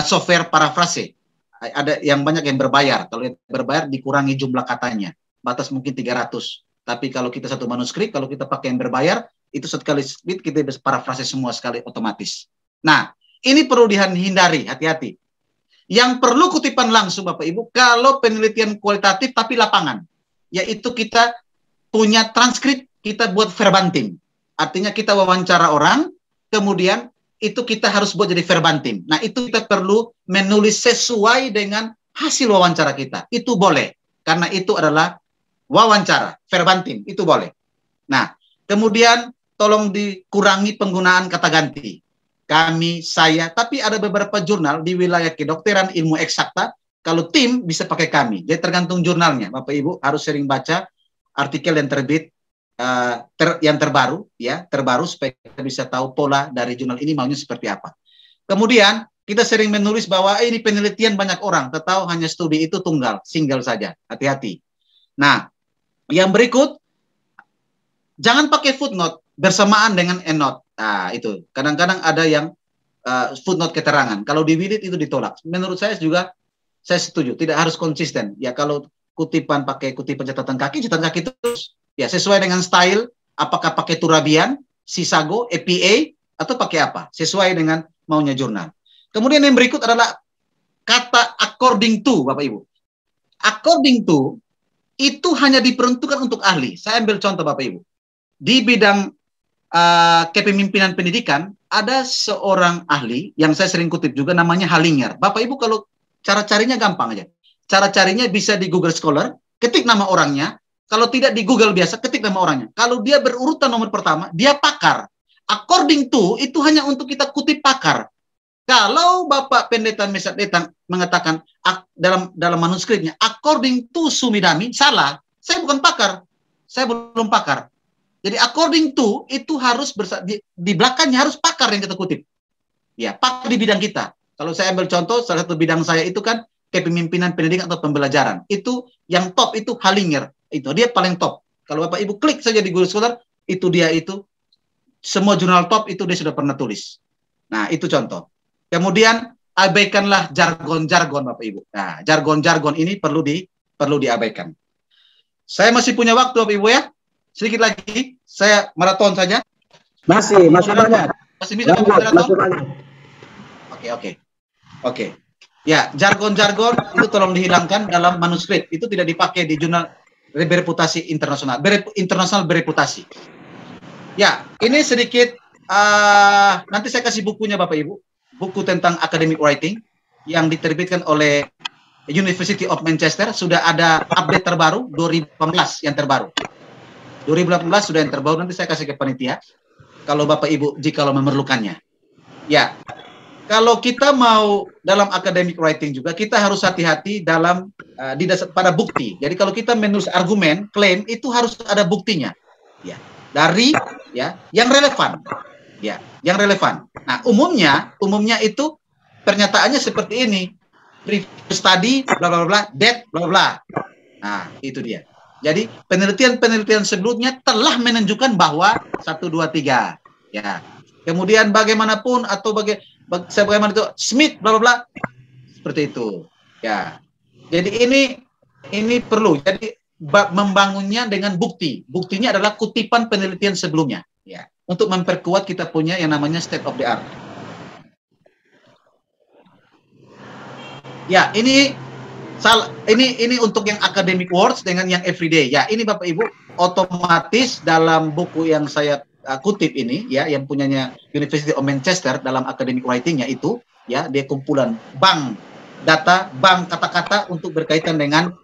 Speaker 2: software parafrase. Ada yang banyak yang berbayar. Kalau yang berbayar dikurangi jumlah katanya. Batas mungkin 300. Tapi kalau kita satu manuskrip, kalau kita pakai yang berbayar, itu sekali speed kita bisa parafrase semua sekali otomatis. Nah, ini perlu dihindari, hati-hati. Yang perlu kutipan langsung Bapak Ibu, kalau penelitian kualitatif tapi lapangan, yaitu kita punya transkrip, kita buat verbatim. Artinya kita wawancara orang, kemudian itu kita harus buat jadi verbatim. Nah, itu kita perlu menulis sesuai dengan hasil wawancara kita. Itu boleh, karena itu adalah wawancara, verbatim, itu boleh. Nah, kemudian tolong dikurangi penggunaan kata ganti. Kami, saya, tapi ada beberapa jurnal di wilayah kedokteran ilmu eksakta, kalau tim bisa pakai kami. Jadi tergantung jurnalnya. Bapak Ibu harus sering baca artikel yang terbit, yang terbaru, ya, terbaru supaya kita bisa tahu pola dari jurnal ini maunya seperti apa. Kemudian kita sering menulis bahwa ini penelitian banyak orang, tahu hanya studi itu tunggal, single saja. Hati-hati. Nah, yang berikut, jangan pakai footnote bersamaan dengan endnote. Nah, itu. Kadang-kadang ada yang footnote keterangan. Kalau di Willy itu ditolak. Menurut saya juga, saya setuju. Tidak harus konsisten. Ya, kalau kutipan pakai kutipan catatan kaki terus. Ya, sesuai dengan style. Apakah pakai Turabian, Sisago, EPA, atau pakai apa? Sesuai dengan maunya jurnal. Kemudian yang berikut adalah kata according to, Bapak Ibu. According to, itu hanya diperuntukkan untuk ahli. Saya ambil contoh Bapak Ibu. Di bidang kepemimpinan pendidikan, ada seorang ahli yang saya sering kutip juga namanya Halinger. Bapak Ibu kalau cara carinya gampang aja. Cara carinya bisa di Google Scholar, ketik nama orangnya. Kalau tidak di Google biasa, ketik nama orangnya. Kalau dia berurutan nomor pertama, dia pakar. According to, itu hanya untuk kita kutip pakar. Kalau Bapak Pendeta Mesat Detang mengatakan dalam manuskripnya, according to Sumidami, salah. Saya bukan pakar. Saya belum pakar. Jadi according to itu harus di belakangnya harus pakar yang kita kutip. Ya, pakar di bidang kita. Kalau saya ambil contoh, salah satu bidang saya itu kan kepemimpinan pendidikan atau pembelajaran. Itu yang top itu Halinger. Itu dia paling top. Kalau Bapak Ibu klik saja di Google Scholar, itu dia itu semua jurnal top itu dia sudah pernah tulis. Nah, itu contoh. Kemudian abaikanlah jargon-jargon Bapak Ibu. Nah, jargon-jargon ini perlu diabaikan. Saya masih punya waktu Bapak Ibu ya. Sedikit lagi, saya maraton saja.
Speaker 3: Masih banyak.
Speaker 2: Masih bisa maraton? Oke. Ya, jargon-jargon itu tolong dihilangkan dalam manuskrip. Itu tidak dipakai di jurnal bereputasi internasional. Internasional bereputasi. Ya, ini sedikit, nanti saya kasih bukunya Bapak Ibu. Buku tentang academic writing yang diterbitkan oleh University of Manchester. Sudah ada update terbaru, 2018 yang terbaru. 2018 sudah yang terbaru, nanti saya kasih ke panitia kalau Bapak Ibu jika memerlukannya. Ya, kalau kita mau dalam academic writing juga kita harus hati-hati dalam pada bukti. Jadi kalau kita menulis argumen, klaim itu harus ada buktinya. Ya. dari ya yang relevan. Ya, yang relevan. Nah, umumnya itu pernyataannya seperti ini. Review study bla bla bla, that bla bla. Nah, itu dia. Jadi, penelitian sebelumnya telah menunjukkan bahwa 1 2 3. Ya. Kemudian bagaimanapun atau bagaimana itu Smith bla bla bla seperti itu. Ya. Jadi ini perlu. Jadi membangunnya dengan bukti. Buktinya adalah kutipan penelitian sebelumnya. Ya. Untuk memperkuat kita punya yang namanya state of the art. Ya, ini untuk yang academic words dengan yang everyday. Ya, ini Bapak Ibu otomatis dalam buku yang saya kutip ini ya, yang punyanya University of Manchester dalam academic writing-nya itu ya, dia kumpulan bank data, bank kata-kata untuk berkaitan dengan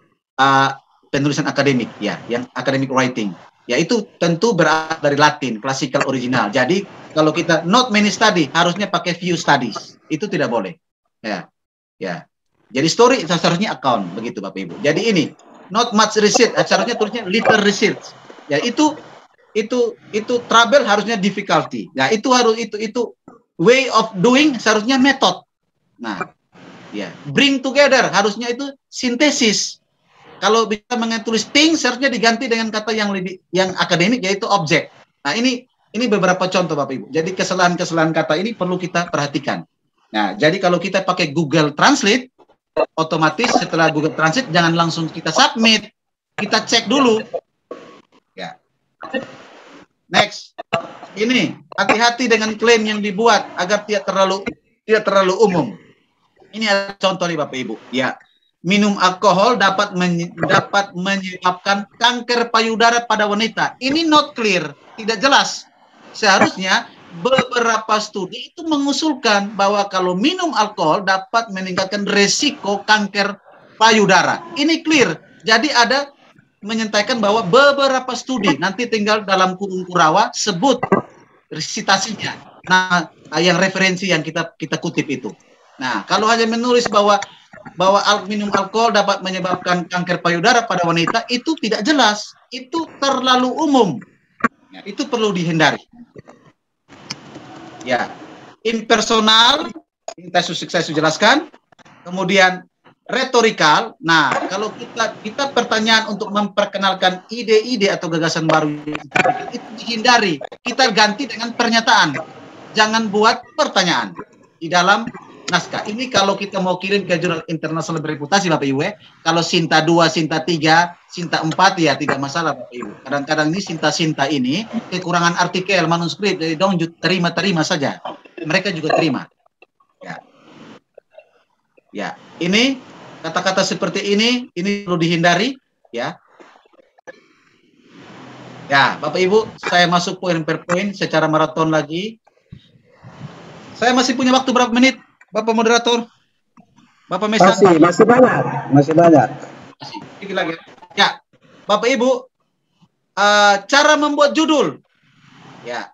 Speaker 2: penulisan akademik ya, yang academic writing. Ya, itu tentu berasal dari Latin, classical original. Jadi, kalau kita not many study, harusnya pakai few studies. Itu tidak boleh. Ya. Ya. Jadi story seharusnya account, begitu Bapak Ibu. Jadi ini not much research, seharusnya tulisnya little research. Ya, itu trouble harusnya difficulty. Ya, itu way of doing seharusnya method. Nah, ya, bring together harusnya itu sintesis. Kalau bisa menulis things seharusnya diganti dengan kata yang akademik, yaitu objek. Nah, ini beberapa contoh Bapak Ibu. Jadi kesalahan-kesalahan kata ini perlu kita perhatikan. Nah, jadi kalau kita pakai Google Translate, otomatis setelah Google Translate jangan langsung kita submit. Kita cek dulu. Ya. Next. Ini, hati-hati dengan klaim yang dibuat agar tidak terlalu umum. Ini ada contoh nih Bapak Ibu. Ya. Minum alkohol dapat menyebabkan kanker payudara pada wanita. Ini not clear, tidak jelas. Seharusnya beberapa studi itu mengusulkan bahwa kalau minum alkohol dapat meningkatkan resiko kanker payudara. Ini clear. Jadi ada menyatakan bahwa beberapa studi, nanti tinggal dalam kurung kurawa sebut citasinya. Nah, yang referensi yang kita kutip itu. Nah, kalau hanya menulis bahwa minum alkohol dapat menyebabkan kanker payudara pada wanita, itu tidak jelas. Itu terlalu umum. Ya, itu perlu dihindari. Ya, impersonal, saya sudah jelaskan. Kemudian retorikal. Nah, kalau kita pertanyaan untuk memperkenalkan ide-ide atau gagasan baru itu dihindari. Kita ganti dengan pernyataan. Jangan buat pertanyaan di dalam naskah. Ini kalau kita mau kirim ke jurnal internasional bereputasi Bapak Ibu, kalau Sinta 2, Sinta 3, Sinta 4 ya tidak masalah Bapak Ibu. Kadang-kadang ini Sinta ini kekurangan artikel, manuskrip, jadi dong terima saja. Mereka juga terima. Ya. Ya, ini kata-kata seperti ini perlu dihindari ya. Ya, Bapak Ibu, saya masuk poin per poin secara maraton lagi. Saya masih punya waktu berapa menit? Bapak moderator, Bapak Mesa.
Speaker 3: Masih banyak. Masih
Speaker 2: lagi. Ya, Bapak Ibu, cara membuat judul. Ya,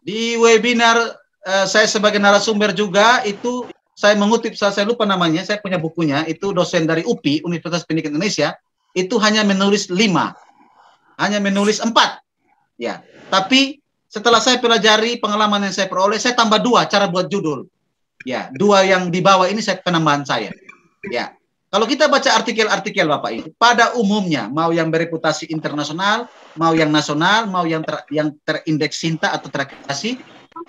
Speaker 2: di webinar saya sebagai narasumber juga itu saya mengutip, saya lupa namanya, saya punya bukunya, itu dosen dari UPI, Universitas Pendidikan Indonesia, itu hanya menulis 5, hanya menulis 4. Ya, tapi setelah saya pelajari pengalaman yang saya peroleh, saya tambah 2 cara buat judul. Ya, 2 yang di bawah ini penambahan saya. Ya, kalau kita baca artikel-artikel Bapak Ibu, pada umumnya mau yang bereputasi internasional, mau yang nasional, mau yang terindeks Sinta atau terakreditasi,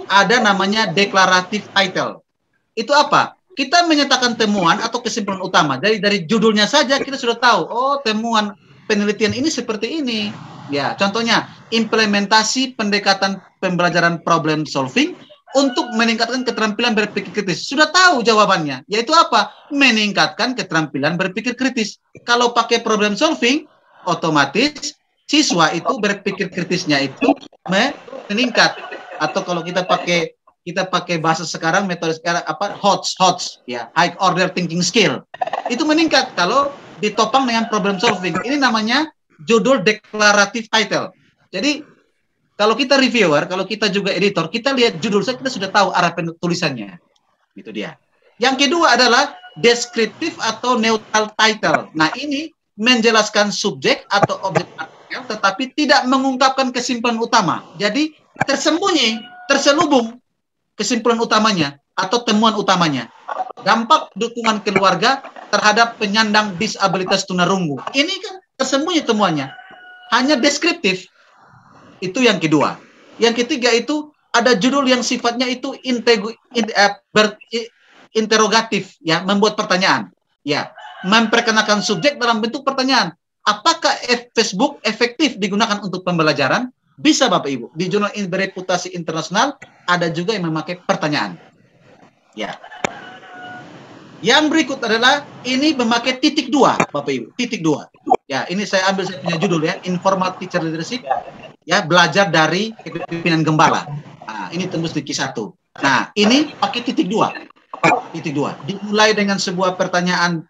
Speaker 2: ada namanya declarative title. Itu apa? Kita menyatakan temuan atau kesimpulan utama. Dari judulnya saja kita sudah tahu, oh temuan penelitian ini seperti ini. Ya, contohnya implementasi pendekatan pembelajaran problem solving untuk meningkatkan keterampilan berpikir kritis. Sudah tahu jawabannya, yaitu apa? Meningkatkan keterampilan berpikir kritis. Kalau pakai problem solving, otomatis siswa itu berpikir kritisnya itu meningkat. Atau kalau kita pakai bahasa sekarang, metode sekarang apa? HOTS ya, high order thinking skill. Itu meningkat kalau ditopang dengan problem solving. Ini namanya judul declarative title. Jadi kalau kita reviewer, kalau kita juga editor, kita lihat judul saja kita sudah tahu arah penulisannya. Itu dia. Yang kedua adalah deskriptif atau neutral title. Nah, ini menjelaskan subjek atau objek artikel ya, tetapi tidak mengungkapkan kesimpulan utama. Jadi tersembunyi, terselubung kesimpulan utamanya atau temuan utamanya. Dampak dukungan keluarga terhadap penyandang disabilitas tunarungu. Ini kan tersembunyi temuannya. Hanya deskriptif. Itu yang kedua. Yang ketiga itu ada judul yang sifatnya itu interogatif, ya, membuat pertanyaan. Ya, memperkenalkan subjek dalam bentuk pertanyaan. Apakah Facebook efektif digunakan untuk pembelajaran? Bisa Bapak Ibu. Di jurnal bereputasi internasional ada juga yang memakai pertanyaan. Ya. Yang berikut adalah ini memakai titik 2, Bapak Ibu. Titik 2. Ya, ini saya ambil, saya punya judul ya, Informal Teacher Leadership. Ya, belajar dari kepemimpinan gembala. Nah, ini tembus di Q1. Nah, ini pakai titik 2. Titik 2. Dimulai dengan sebuah pertanyaan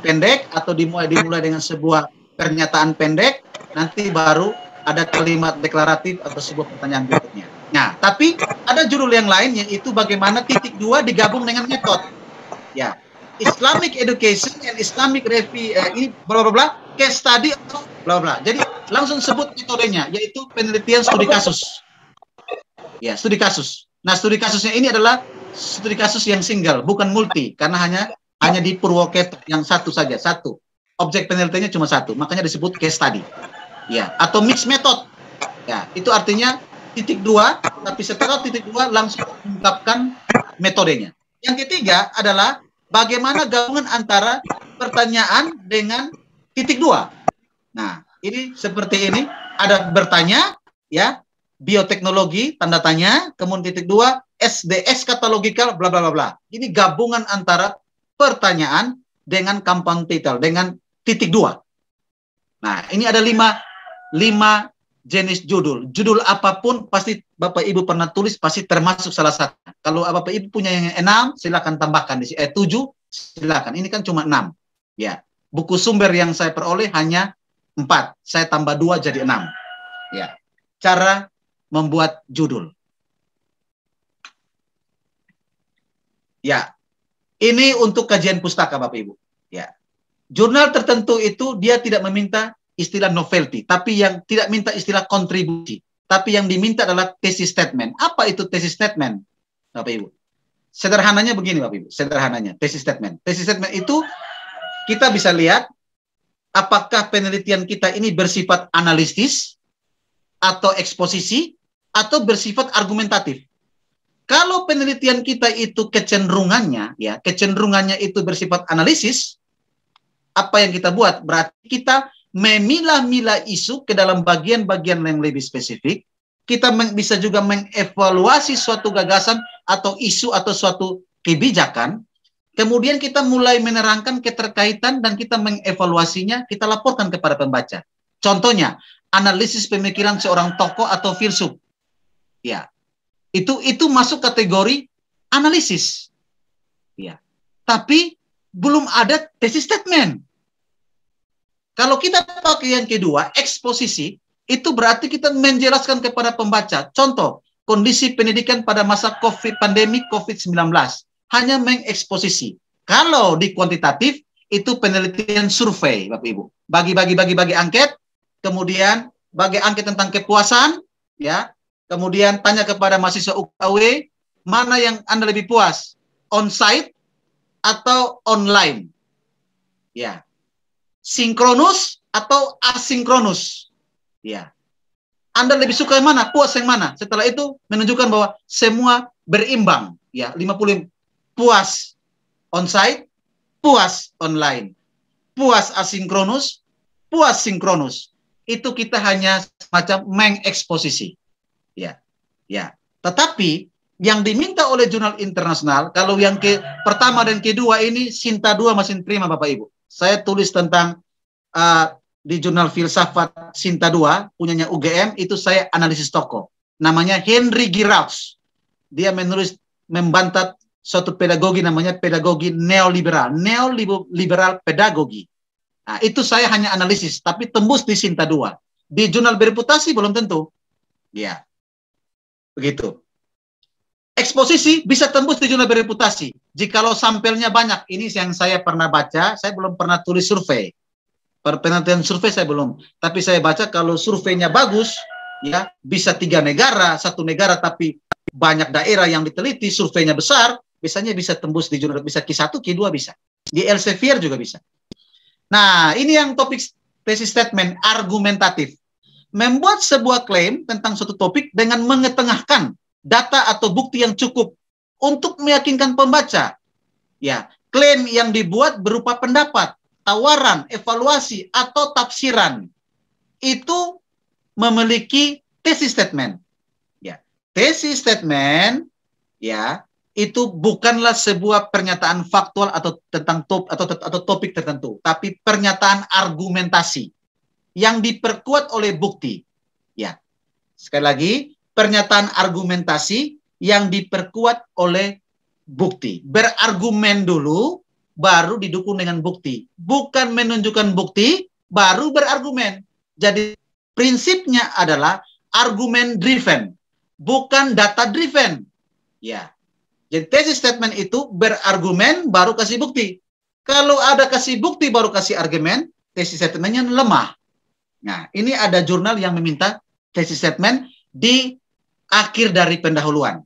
Speaker 2: pendek atau dimulai dengan sebuah pernyataan pendek, nanti baru ada kalimat deklaratif atau sebuah pertanyaan berikutnya. Nah, tapi ada judul yang lain yaitu bagaimana titik 2 digabung dengan metode. Ya, Islamic Education and Islamic Review, ini bla bla bla, case study atau bla bla. Jadi langsung sebut metodenya yaitu penelitian studi kasus. Ya, studi kasus. Nah, studi kasusnya ini adalah studi kasus yang single, bukan multi, karena hanya di Purwokerto yang satu saja, satu. Objek penelitiannya cuma satu, makanya disebut case study. Ya, atau mixed method. Ya, itu artinya titik 2, tapi setelah titik 2 langsung mengungkapkan metodenya. Yang ketiga adalah bagaimana gabungan antara pertanyaan dengan titik 2. Nah, ini seperti ini, ada bertanya, ya, bioteknologi, tanda tanya, kemudian titik 2, SDS kata logikal, bla bla bla bla. Ini gabungan antara pertanyaan dengan compound title, dengan titik 2. Nah, ini ada 5 jenis judul. Judul apapun pasti Bapak Ibu pernah tulis, pasti termasuk salah satu. Kalau Bapak Ibu punya yang 6, silakan tambahkan di 7, silakan. Ini kan cuma 6. Ya. Buku sumber yang saya peroleh hanya 4. Saya tambah 2 jadi 6. Ya. Cara membuat judul. Ya. Ini untuk kajian pustaka Bapak Ibu. Ya. Jurnal tertentu itu dia tidak meminta istilah novelty, tapi yang tidak minta istilah kontribusi, tapi yang diminta adalah thesis statement. Apa itu thesis statement, Bapak Ibu? Sederhananya begini, Bapak Ibu. Sederhananya, thesis statement. Thesis statement itu kita bisa lihat apakah penelitian kita ini bersifat analitis atau eksposisi atau bersifat argumentatif. Kalau penelitian kita itu kecenderungannya, ya, kecenderungannya itu bersifat analisis, apa yang kita buat? Berarti kita memilah-milah isu ke dalam bagian-bagian yang lebih spesifik. Kita bisa juga mengevaluasi suatu gagasan atau isu atau suatu kebijakan. Kemudian kita mulai menerangkan keterkaitan dan kita mengevaluasinya, kita laporkan kepada pembaca. Contohnya, analisis pemikiran seorang tokoh atau filsuf. Ya. Itu masuk kategori analisis. Ya. Tapi belum ada thesis statement. Kalau kita pakai yang kedua, eksposisi, itu berarti kita menjelaskan kepada pembaca. Contoh, kondisi pendidikan pada masa pandemi COVID-19. Hanya mengeksposisi. Kalau di kuantitatif, itu penelitian survei, Bapak Ibu. Bagi angket, kemudian bagi angket tentang kepuasan, ya. Kemudian tanya kepada mahasiswa UKW, mana yang Anda lebih puas? On-site atau online? Ya. Sinkronus atau asinkronus? Ya. Anda lebih suka yang mana? Puas yang mana? Setelah itu menunjukkan bahwa semua berimbang. Ya, 50 puas on-site, puas online. Puas asinkronus, puas sinkronus. Itu kita hanya semacam mengeksposisi. Ya. Ya. Tetapi yang diminta oleh jurnal internasional, kalau yang pertama dan kedua ini Sinta 2 masih terima Bapak Ibu. Saya tulis tentang di jurnal filsafat Sinta 2 punyanya UGM, itu saya analisis tokoh. Namanya Henry Giraud. Dia membantah suatu pedagogi namanya pedagogi neoliberal. Neoliberal pedagogi. Nah, itu saya hanya analisis, tapi tembus di Sinta 2. Di jurnal bereputasi belum tentu. Ya. Begitu. Eksposisi bisa tembus di jurnal bereputasi. Jikalau sampelnya banyak, ini yang saya pernah baca, saya belum pernah tulis survei. Penelitian survei saya belum, tapi saya baca kalau surveinya bagus, ya bisa 3 negara, 1 negara tapi banyak daerah yang diteliti, surveinya besar, biasanya bisa tembus di jurnal, bisa Q1, Q2 bisa. Di Elsevier juga bisa. Nah, ini yang topik thesis statement argumentatif. Membuat sebuah klaim tentang suatu topik dengan mengetengahkan data atau bukti yang cukup untuk meyakinkan pembaca. Ya, klaim yang dibuat berupa pendapat, tawaran, evaluasi, atau tafsiran. Itu memiliki thesis statement. Ya, thesis statement ya, itu bukanlah sebuah pernyataan faktual atau tentang topik tertentu, tapi pernyataan argumentasi yang diperkuat oleh bukti. Ya. Sekali lagi, pernyataan argumentasi yang diperkuat oleh bukti. Berargumen dulu, baru didukung dengan bukti. Bukan menunjukkan bukti, baru berargumen. Jadi prinsipnya adalah argumen driven, bukan data driven. Ya. Jadi thesis statement itu berargumen baru kasih bukti. Kalau ada kasih bukti baru kasih argumen, thesis statementnya lemah. Nah, ini ada jurnal yang meminta thesis statement di akhir dari pendahuluan.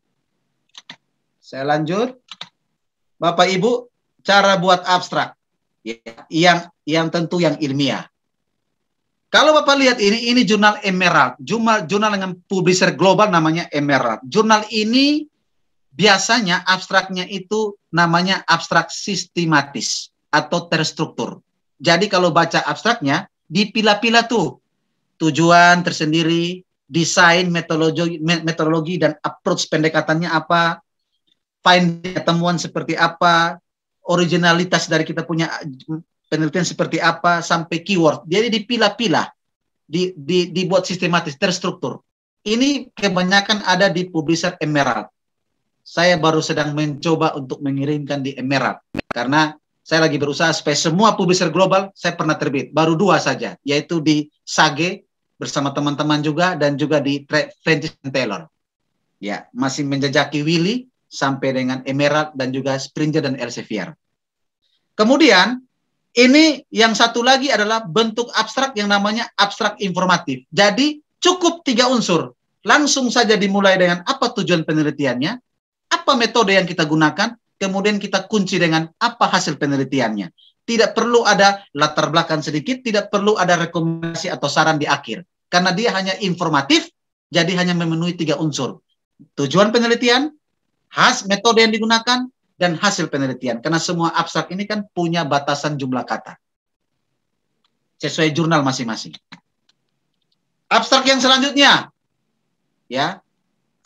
Speaker 2: Saya lanjut. Bapak Ibu, cara buat abstrak ya, yang tentu yang ilmiah. Kalau Bapak lihat ini jurnal Emerald, jurnal dengan publisher global namanya Emerald. Jurnal ini biasanya abstraknya itu namanya abstrak sistematis atau terstruktur. Jadi kalau baca abstraknya dipilah-pilah tuh tujuan tersendiri, desain, metodologi dan approach pendekatannya apa, finding temuan seperti apa, originalitas dari kita punya penelitian seperti apa, sampai keyword. Jadi dipilah-pilah, dibuat sistematis, terstruktur. Ini kebanyakan ada di publisher Emerald. Saya baru sedang mencoba untuk mengirimkan di Emerald karena saya lagi berusaha supaya semua publisher global saya pernah terbit, baru 2 saja, yaitu di Sage bersama teman-teman juga dan juga di Francis Taylor. Ya, masih menjajaki Willy sampai dengan Emerald dan juga Springer dan Elsevier. Kemudian ini yang satu lagi adalah bentuk abstrak yang namanya abstrak informatif. Jadi cukup 3 unsur. Langsung saja dimulai dengan apa tujuan penelitiannya, apa metode yang kita gunakan, kemudian kita kunci dengan apa hasil penelitiannya. Tidak perlu ada latar belakang sedikit, tidak perlu ada rekomendasi atau saran di akhir. Karena dia hanya informatif, jadi hanya memenuhi 3 unsur. Tujuan penelitian, metode yang digunakan, dan hasil penelitian. Karena semua abstrak ini kan punya batasan jumlah kata. Sesuai jurnal masing-masing. Abstrak yang selanjutnya, ya,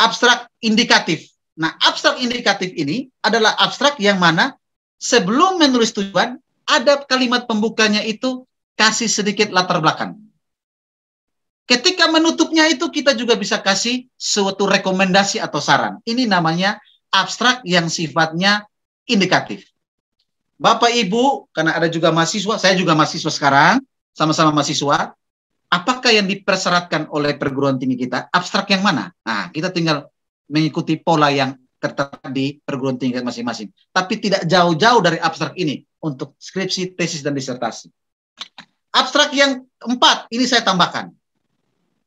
Speaker 2: abstrak indikatif. Nah, abstrak indikatif ini adalah abstrak yang mana sebelum menulis tujuan, ada kalimat pembukanya itu kasih sedikit latar belakang. Ketika menutupnya itu kita juga bisa kasih suatu rekomendasi atau saran. Ini namanya abstrak yang sifatnya indikatif. Bapak Ibu, karena ada juga mahasiswa, saya juga mahasiswa sekarang, sama-sama mahasiswa, apakah yang dipersyaratkan oleh perguruan tinggi kita? Abstrak yang mana? Nah, kita tinggal mengikuti pola yang tertera di perguruan tinggi masing-masing. Tapi tidak jauh-jauh dari abstrak ini untuk skripsi, tesis, dan disertasi. Abstrak yang 4, ini saya tambahkan.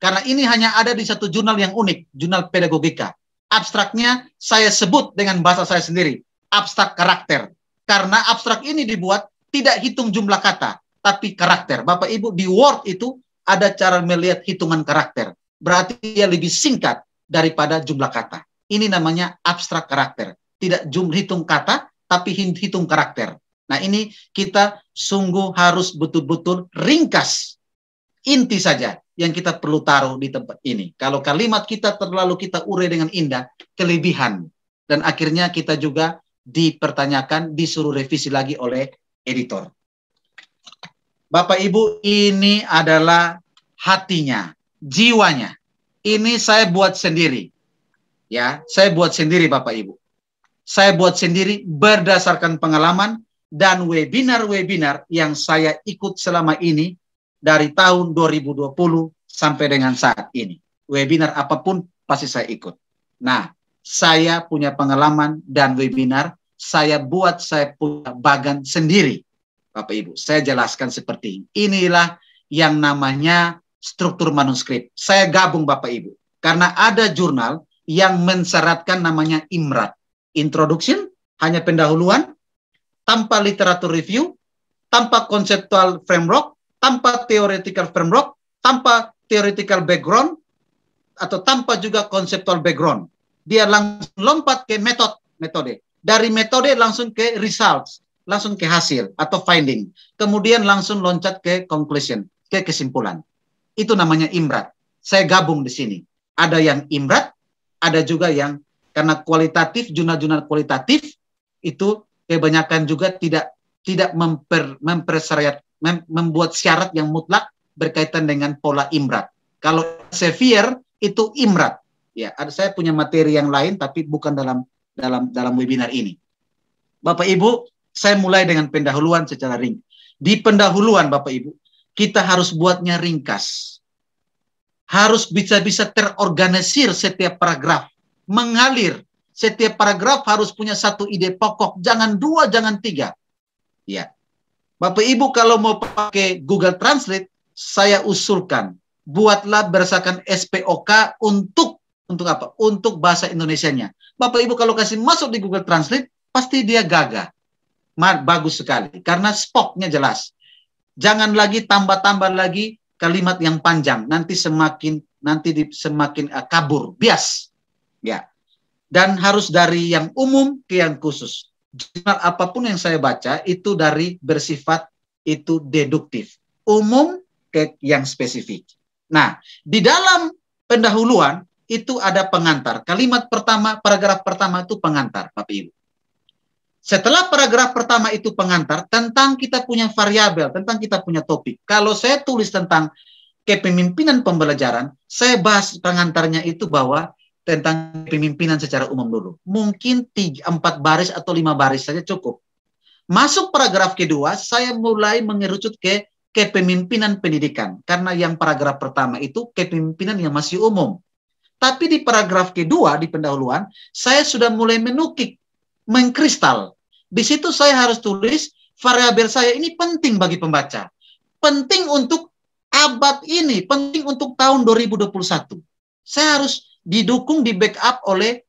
Speaker 2: Karena ini hanya ada di satu jurnal yang unik, jurnal pedagogika. Abstraknya saya sebut dengan bahasa saya sendiri, abstrak karakter. Karena abstrak ini dibuat tidak hitung jumlah kata, tapi karakter. Bapak Ibu, di Word itu ada cara melihat hitungan karakter. Berarti dia lebih singkat daripada jumlah kata. Ini namanya abstrak karakter. Tidak hitung kata, tapi hitung karakter. Nah, ini kita sungguh harus betul-betul ringkas. Inti saja yang kita perlu taruh di tempat ini. Kalau kalimat kita terlalu kita urai dengan indah, kelebihan. Dan akhirnya kita juga dipertanyakan, disuruh revisi lagi oleh editor. Bapak Ibu, ini adalah hatinya, jiwanya. Ini saya buat sendiri. Ya, saya buat sendiri Bapak Ibu. Saya buat sendiri berdasarkan pengalaman dan webinar-webinar yang saya ikut selama ini dari tahun 2020 sampai dengan saat ini. Webinar apapun pasti saya ikut. Nah, saya punya pengalaman dan webinar, saya buat saya punya bagan sendiri. Bapak Ibu, saya jelaskan seperti ini. Inilah yang namanya struktur manuskrip. Saya gabung Bapak Ibu, karena ada jurnal yang mensyaratkan namanya IMRAT. Introduction, hanya pendahuluan, tanpa literatur review, tanpa conceptual framework, tanpa theoretical framework, tanpa theoretical background, atau tanpa juga conceptual background. Dia langsung lompat ke metode. Dari metode langsung ke results, langsung ke hasil atau finding. Kemudian langsung loncat ke conclusion, ke kesimpulan. Itu namanya IMRAT. Saya gabung di sini. Ada yang IMRAT, ada juga yang karena kualitatif, jurnal-jurnal kualitatif itu kebanyakan juga tidak membuat syarat yang mutlak berkaitan dengan pola IMRAT. Kalau severe itu IMRAT. Ya, saya punya materi yang lain tapi bukan dalam webinar ini. Bapak Ibu, saya mulai dengan pendahuluan secara ringkas. Di pendahuluan Bapak Ibu, kita harus buatnya ringkas. Harus bisa-bisa terorganisir setiap paragraf, mengalir. Setiap paragraf harus punya satu ide pokok, jangan dua, jangan tiga. Ya. Bapak Ibu kalau mau pakai Google Translate, saya usulkan buatlah berdasarkan SPOK untuk apa? Untuk bahasa Indonesianya. Bapak Ibu kalau kasih masuk di Google Translate, pasti dia gagah. Bagus sekali karena spoknya jelas. Jangan lagi tambah-tambah lagi kalimat yang panjang, nanti semakin kabur, bias. Ya. Dan harus dari yang umum ke yang khusus. Jurnal apapun yang saya baca itu dari bersifat itu deduktif, umum ke yang spesifik. Nah, di dalam pendahuluan itu ada pengantar. Kalimat pertama, paragraf pertama itu pengantar, Bapak Ibu. Setelah paragraf pertama itu pengantar, tentang kita punya variabel, tentang kita punya topik. Kalau saya tulis tentang kepemimpinan pembelajaran, saya bahas pengantarnya itu bahwa tentang kepemimpinan secara umum dulu. Mungkin 4 baris atau 5 baris saja cukup. Masuk paragraf kedua, saya mulai mengerucut ke kepemimpinan pendidikan. Karena yang paragraf pertama itu kepemimpinan yang masih umum. Tapi di paragraf kedua, di pendahuluan, saya sudah mulai menukik, mengkristal. Di situ saya harus tulis variabel saya ini penting bagi pembaca. Penting untuk abad ini, penting untuk tahun 2021. Saya harus didukung, di backup oleh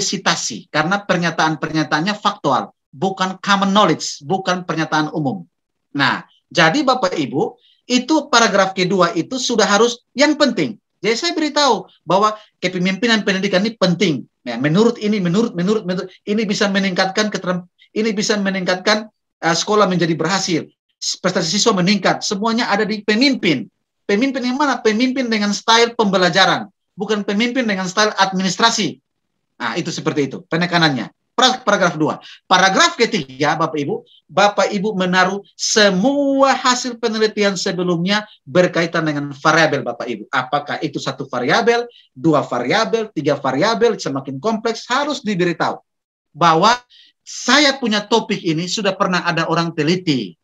Speaker 2: sitasi. Karena pernyataan-pernyataannya faktual. Bukan common knowledge, bukan pernyataan umum. Nah, jadi Bapak Ibu, itu paragraf kedua itu sudah harus yang penting. Jadi saya beritahu bahwa kepemimpinan pendidikan ini penting. Nah, menurut ini bisa meningkatkan sekolah menjadi berhasil. Prestasi siswa meningkat. Semuanya ada di pemimpin. Pemimpin yang mana? Pemimpin dengan style pembelajaran, bukan pemimpin dengan style administrasi. Nah, itu seperti itu penekanannya. Paragraf 2. Paragraf ketiga, Bapak Ibu menaruh semua hasil penelitian sebelumnya berkaitan dengan variabel Bapak Ibu. Apakah itu 1 variabel, 2 variabel, 3 variabel, semakin kompleks, harus diberitahu bahwa saya punya topik ini sudah pernah ada orang teliti.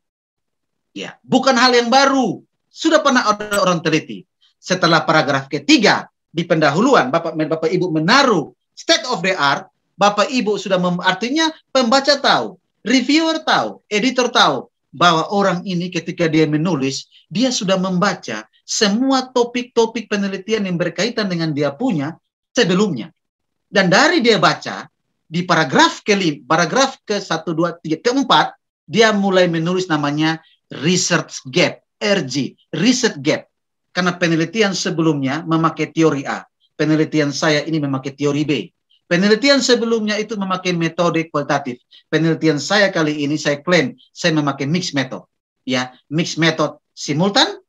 Speaker 2: Ya, bukan hal yang baru. Sudah pernah ada orang teliti. Setelah paragraf ketiga di pendahuluan, Bapak Ibu menaruh state of the art. Bapak Ibu sudah artinya pembaca tahu, reviewer tahu, editor tahu bahwa orang ini ketika dia menulis, dia sudah membaca semua topik-topik penelitian yang berkaitan dengan dia punya sebelumnya. Dan dari dia baca, di paragraf ke-1, 2, 3, ke-4, dia mulai menulis namanya research gap, RG, research gap. Karena penelitian sebelumnya memakai teori A, penelitian saya ini memakai teori B. Penelitian sebelumnya itu memakai metode kualitatif. Penelitian saya kali ini saya klaim saya memakai mixed method. Ya, mixed method simultan,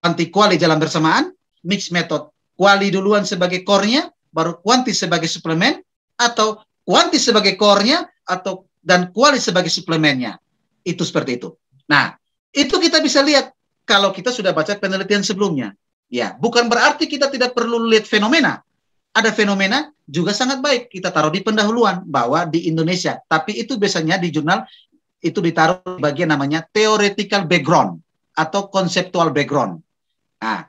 Speaker 2: anti kuali jalan bersamaan, mixed method kuali duluan sebagai core-nya, baru kuanti sebagai suplemen, atau kuanti sebagai core-nya, dan kuali sebagai suplemennya. Itu seperti itu. Nah, itu kita bisa lihat kalau kita sudah baca penelitian sebelumnya. Ya, bukan berarti kita tidak perlu lihat fenomena. Ada fenomena juga sangat baik kita taruh di pendahuluan bahwa di Indonesia, tapi itu biasanya di jurnal itu ditaruh di bagian namanya theoretical background atau conceptual background. Nah,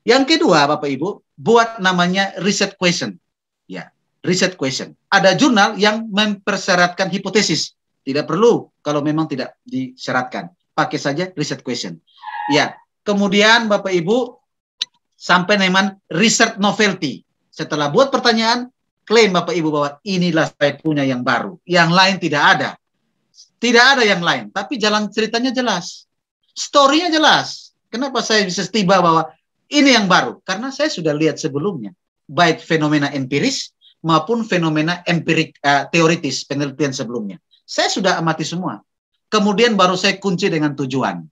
Speaker 2: yang kedua Bapak Ibu, buat namanya research question. Ya, research question. Ada jurnal yang mempersyaratkan hipotesis. Tidak perlu kalau memang tidak disyaratkan. Pakai saja research question. Ya, kemudian Bapak Ibu sampai dengan research novelty. Setelah buat pertanyaan, klaim Bapak Ibu bahwa inilah saya punya yang baru. Yang lain tidak ada. Tidak ada yang lain, tapi jalan ceritanya jelas. Story-nya jelas. Kenapa saya bisa tiba bahwa ini yang baru? Karena saya sudah lihat sebelumnya. Baik fenomena empiris maupun fenomena empirik teoritis penelitian sebelumnya. Saya sudah amati semua. Kemudian baru saya kunci dengan tujuan.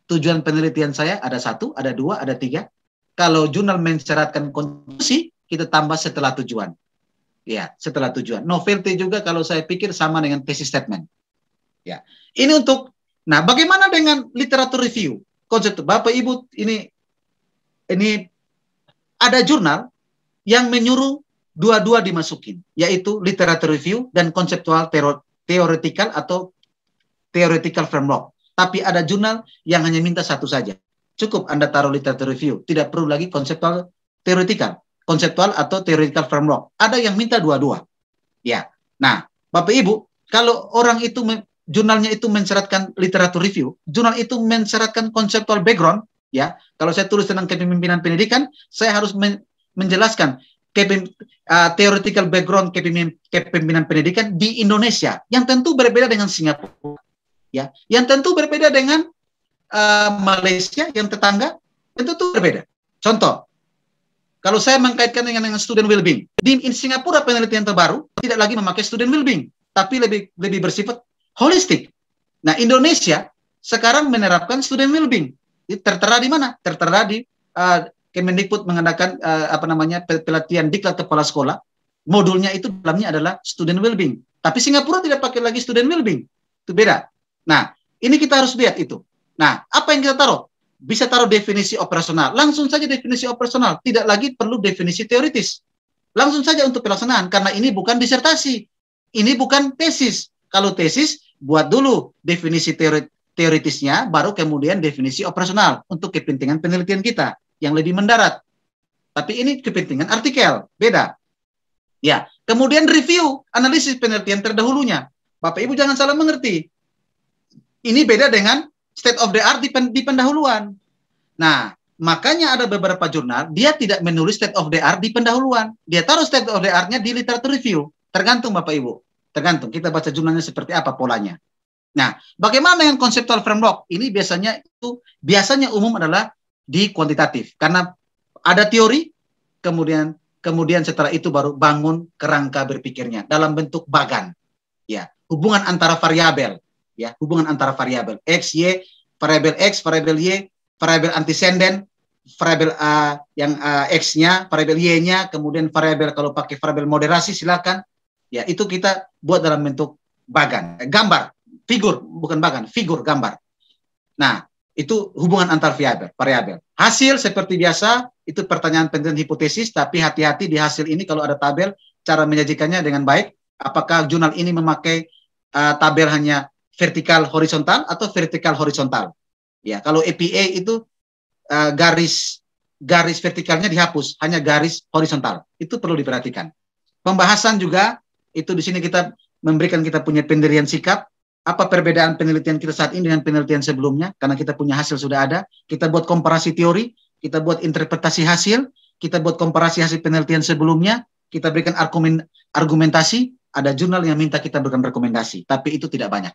Speaker 2: Tujuan penelitian saya ada 1, ada 2, ada 3. Kalau jurnal mensyaratkan konklusi, kita tambah setelah tujuan. Ya, setelah tujuan. Novelty juga kalau saya pikir sama dengan thesis statement. Ya, ini untuk. Nah, bagaimana dengan literatur review? Konsep Bapak Ibu ini ada jurnal yang menyuruh dua-dua dimasukin, yaitu literatur review dan konseptual theoretical atau theoretical framework. Tapi ada jurnal yang hanya minta 1 saja. Cukup Anda taruh literatur review, tidak perlu lagi konseptual atau theoretical framework. Ada yang minta 2-2. Ya. Nah, Bapak Ibu, kalau orang itu jurnalnya itu mensyaratkan literatur review, jurnal itu mensyaratkan konseptual background, ya. Kalau saya tulis tentang kepemimpinan pendidikan, saya harus menjelaskan theoretical background kepemimpinan pendidikan di Indonesia, yang tentu berbeda dengan Singapura, ya, yang tentu berbeda dengan Malaysia yang tetangga, tentu berbeda. Contoh, kalau saya mengkaitkan dengan student well-being, di Singapura penelitian terbaru tidak lagi memakai student well-being, tapi lebih bersifat holistik. Nah, Indonesia sekarang menerapkan student well-being. Tertera di mana? Tertera di Kemendikbud mengadakan pelatihan diklat kepala sekolah. Modulnya itu dalamnya adalah student well-being. Tapi Singapura tidak pakai lagi student well-being. Itu beda. Nah, ini kita harus lihat itu. Nah, apa yang kita taruh? Bisa taruh definisi operasional. Langsung saja definisi operasional. Tidak lagi perlu definisi teoritis. Langsung saja untuk pelaksanaan. Karena ini bukan disertasi. Ini bukan tesis. Kalau tesis, buat dulu definisi teoritisnya, baru kemudian definisi operasional untuk kepentingan penelitian kita yang lebih mendarat. Tapi ini kepentingan artikel, beda. Ya, kemudian review, analisis penelitian terdahulunya. Bapak Ibu jangan salah mengerti. Ini beda dengan state of the art di pendahuluan. Nah, makanya ada beberapa jurnal, dia tidak menulis state of the art di pendahuluan. Dia taruh state of the art-nya di literatur review. Tergantung Bapak Ibu. Tergantung kita baca jurnalnya seperti apa polanya. Nah, bagaimana dengan conceptual framework? Ini biasanya umum adalah di kuantitatif karena ada teori, kemudian setelah itu baru bangun kerangka berpikirnya dalam bentuk bagan. Ya, hubungan antara variabel, ya, hubungan antara variabel x, y, variabel x, variabel y, variabel antecedent, variabel yang x-nya, variabel y-nya, kemudian variabel kalau pakai variabel moderasi silakan. Ya, itu kita buat dalam bentuk bagan, gambar, figur, bukan bagan, figur, gambar. Nah, itu hubungan antar variabel. Hasil seperti biasa, itu pertanyaan penelitian hipotesis, tapi hati-hati di hasil ini kalau ada tabel, cara menyajikannya dengan baik. Apakah jurnal ini memakai tabel hanya vertikal horizontal atau vertikal horizontal? Ya, kalau APA itu garis vertikalnya dihapus, hanya garis horizontal. Itu perlu diperhatikan. Pembahasan juga itu di sini kita memberikan kita punya pendirian sikap, apa perbedaan penelitian kita saat ini dengan penelitian sebelumnya, karena kita punya hasil sudah ada, kita buat komparasi teori, kita buat interpretasi hasil, kita buat komparasi hasil penelitian sebelumnya, kita berikan argumentasi, ada jurnal yang minta kita berikan rekomendasi, tapi itu tidak banyak.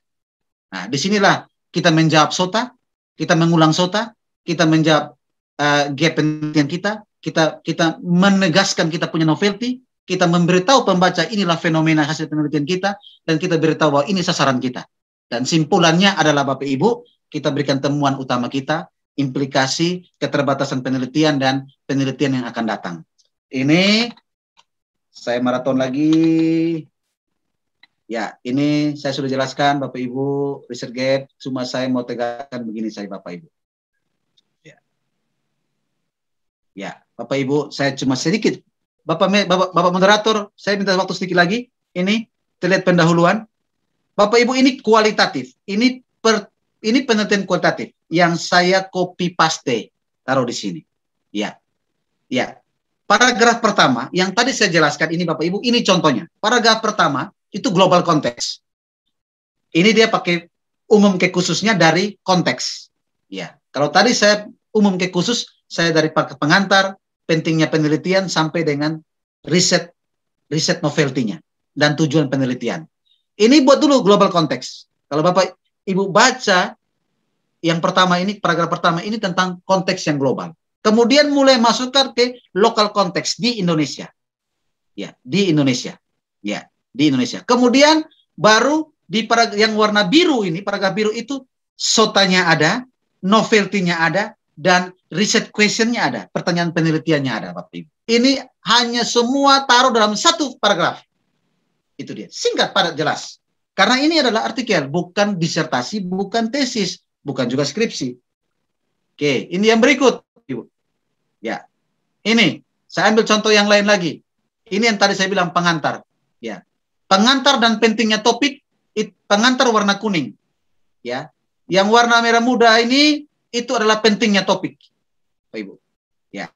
Speaker 2: Nah, disinilah kita menjawab SOTA, kita mengulang SOTA, kita menjawab gap penelitian kita menegaskan kita punya novelty, kita memberitahu pembaca inilah fenomena hasil penelitian kita, dan kita beritahu bahwa ini sasaran kita. Dan simpulannya adalah Bapak Ibu, kita berikan temuan utama kita, implikasi, keterbatasan penelitian, dan penelitian yang akan datang. Ini, saya maraton lagi. Ya, ini saya sudah jelaskan Bapak Ibu, research gap, cuma saya mau tegaskan begini saya Bapak Ibu. Ya, Bapak Ibu, saya cuma sedikit. Bapak moderator, saya minta waktu sedikit lagi. Ini terlihat pendahuluan. Bapak Ibu, ini kualitatif. Ini penelitian kualitatif yang saya copy paste taruh di sini. Ya. Ya. Paragraf pertama yang tadi saya jelaskan ini Bapak Ibu, ini contohnya. Paragraf pertama itu global context. Ini dia pakai umum ke khususnya dari konteks. Ya, kalau tadi saya umum ke khusus, saya dari pengantar, pentingnya penelitian sampai dengan riset novelty-nya dan tujuan penelitian. Ini buat dulu global konteks. Kalau Bapak Ibu baca yang pertama ini, paragraf pertama ini tentang konteks yang global. Kemudian mulai masukkan ke lokal konteks di Indonesia. Ya, di Indonesia. Ya, di Indonesia. Kemudian baru di paragraf yang warna biru ini, paragraf biru itu sotanya ada, novelty-nya ada, dan riset question-nya ada, pertanyaan penelitiannya ada, Bapak Ibu. Ini hanya semua taruh dalam satu paragraf. Itu dia, singkat, padat, jelas. Karena ini adalah artikel, bukan disertasi, bukan tesis, bukan juga skripsi. Oke, ini yang berikut, Ibu. Ya, ini saya ambil contoh yang lain lagi. Ini yang tadi saya bilang pengantar. Ya, pengantar dan pentingnya topik. Pengantar warna kuning. Ya, yang warna merah muda ini itu adalah pentingnya topik, Pak Ibu. Ya.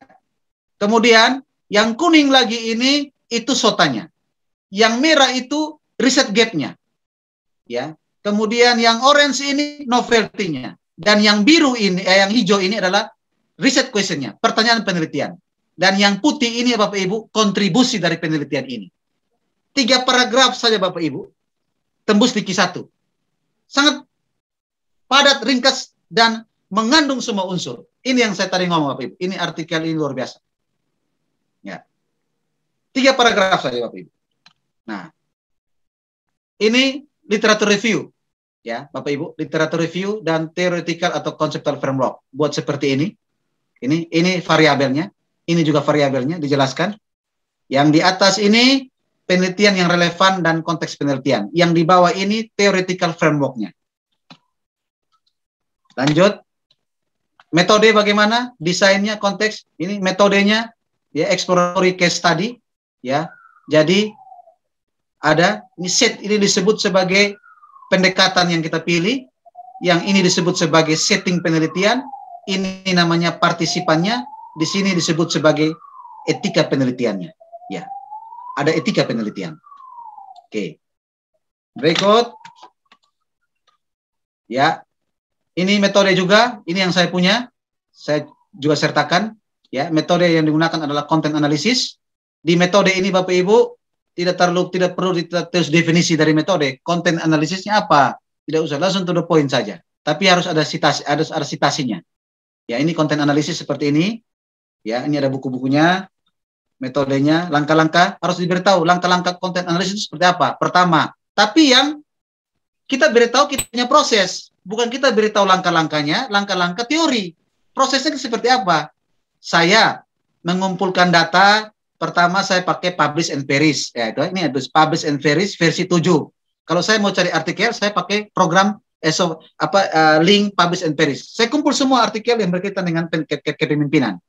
Speaker 2: Kemudian yang kuning lagi ini itu sotanya. Yang merah itu riset gap-nya. Ya. Kemudian yang orange ini novelty-nya. Dan yang biru ini, yang hijau ini adalah riset question-nya, pertanyaan penelitian. Dan yang putih ini Bapak Ibu, kontribusi dari penelitian ini. 3 paragraf saja Bapak Ibu, tembus di Q1. Sangat padat, ringkas, dan mengandung semua unsur. Ini yang saya tadi ngomong Bapak Ibu. Ini artikel ini luar biasa. Ya. 3 paragraf saja Bapak Ibu. Nah, ini literatur review. Ya, Bapak Ibu, literatur review dan theoretical atau conceptual framework. Buat seperti ini. Ini variabelnya. Ini juga variabelnya dijelaskan. Yang di atas ini penelitian yang relevan dan konteks penelitian. Yang di bawah ini theoretical framework-nya. Lanjut. Metode bagaimana? Desainnya, konteks. Ini metodenya, ya, exploratory case study. Ya, jadi ada ini set, ini disebut sebagai pendekatan yang kita pilih. Yang ini disebut sebagai setting penelitian. Ini namanya partisipannya. Di sini disebut sebagai etika penelitiannya. Ya, ada etika penelitian. Oke. Berikut. Ya, ini metode juga. Ini yang saya punya. Saya juga sertakan. Ya, metode yang digunakan adalah content analysis. Di metode ini Bapak Ibu tidak perlu terus definisi dari metode. Content analisisnya apa? Tidak usah, langsung to the point saja. Tapi harus ada citasinya. Ya, ini content analisis seperti ini. Ya, ini ada buku-bukunya, metodenya, langkah-langkah, harus diberitahu langkah-langkah content analysis itu seperti apa. Pertama, tapi yang kita beritahu kita punya proses, bukan kita beritahu langkah-langkahnya, langkah-langkah teori. Prosesnya seperti apa? Saya mengumpulkan data, pertama saya pakai publish and perish. Ya, itu ini ada publish and perish versi 7. Kalau saya mau cari artikel, saya pakai program link publish and perish. Saya kumpul semua artikel yang berkaitan dengan kepemimpinan,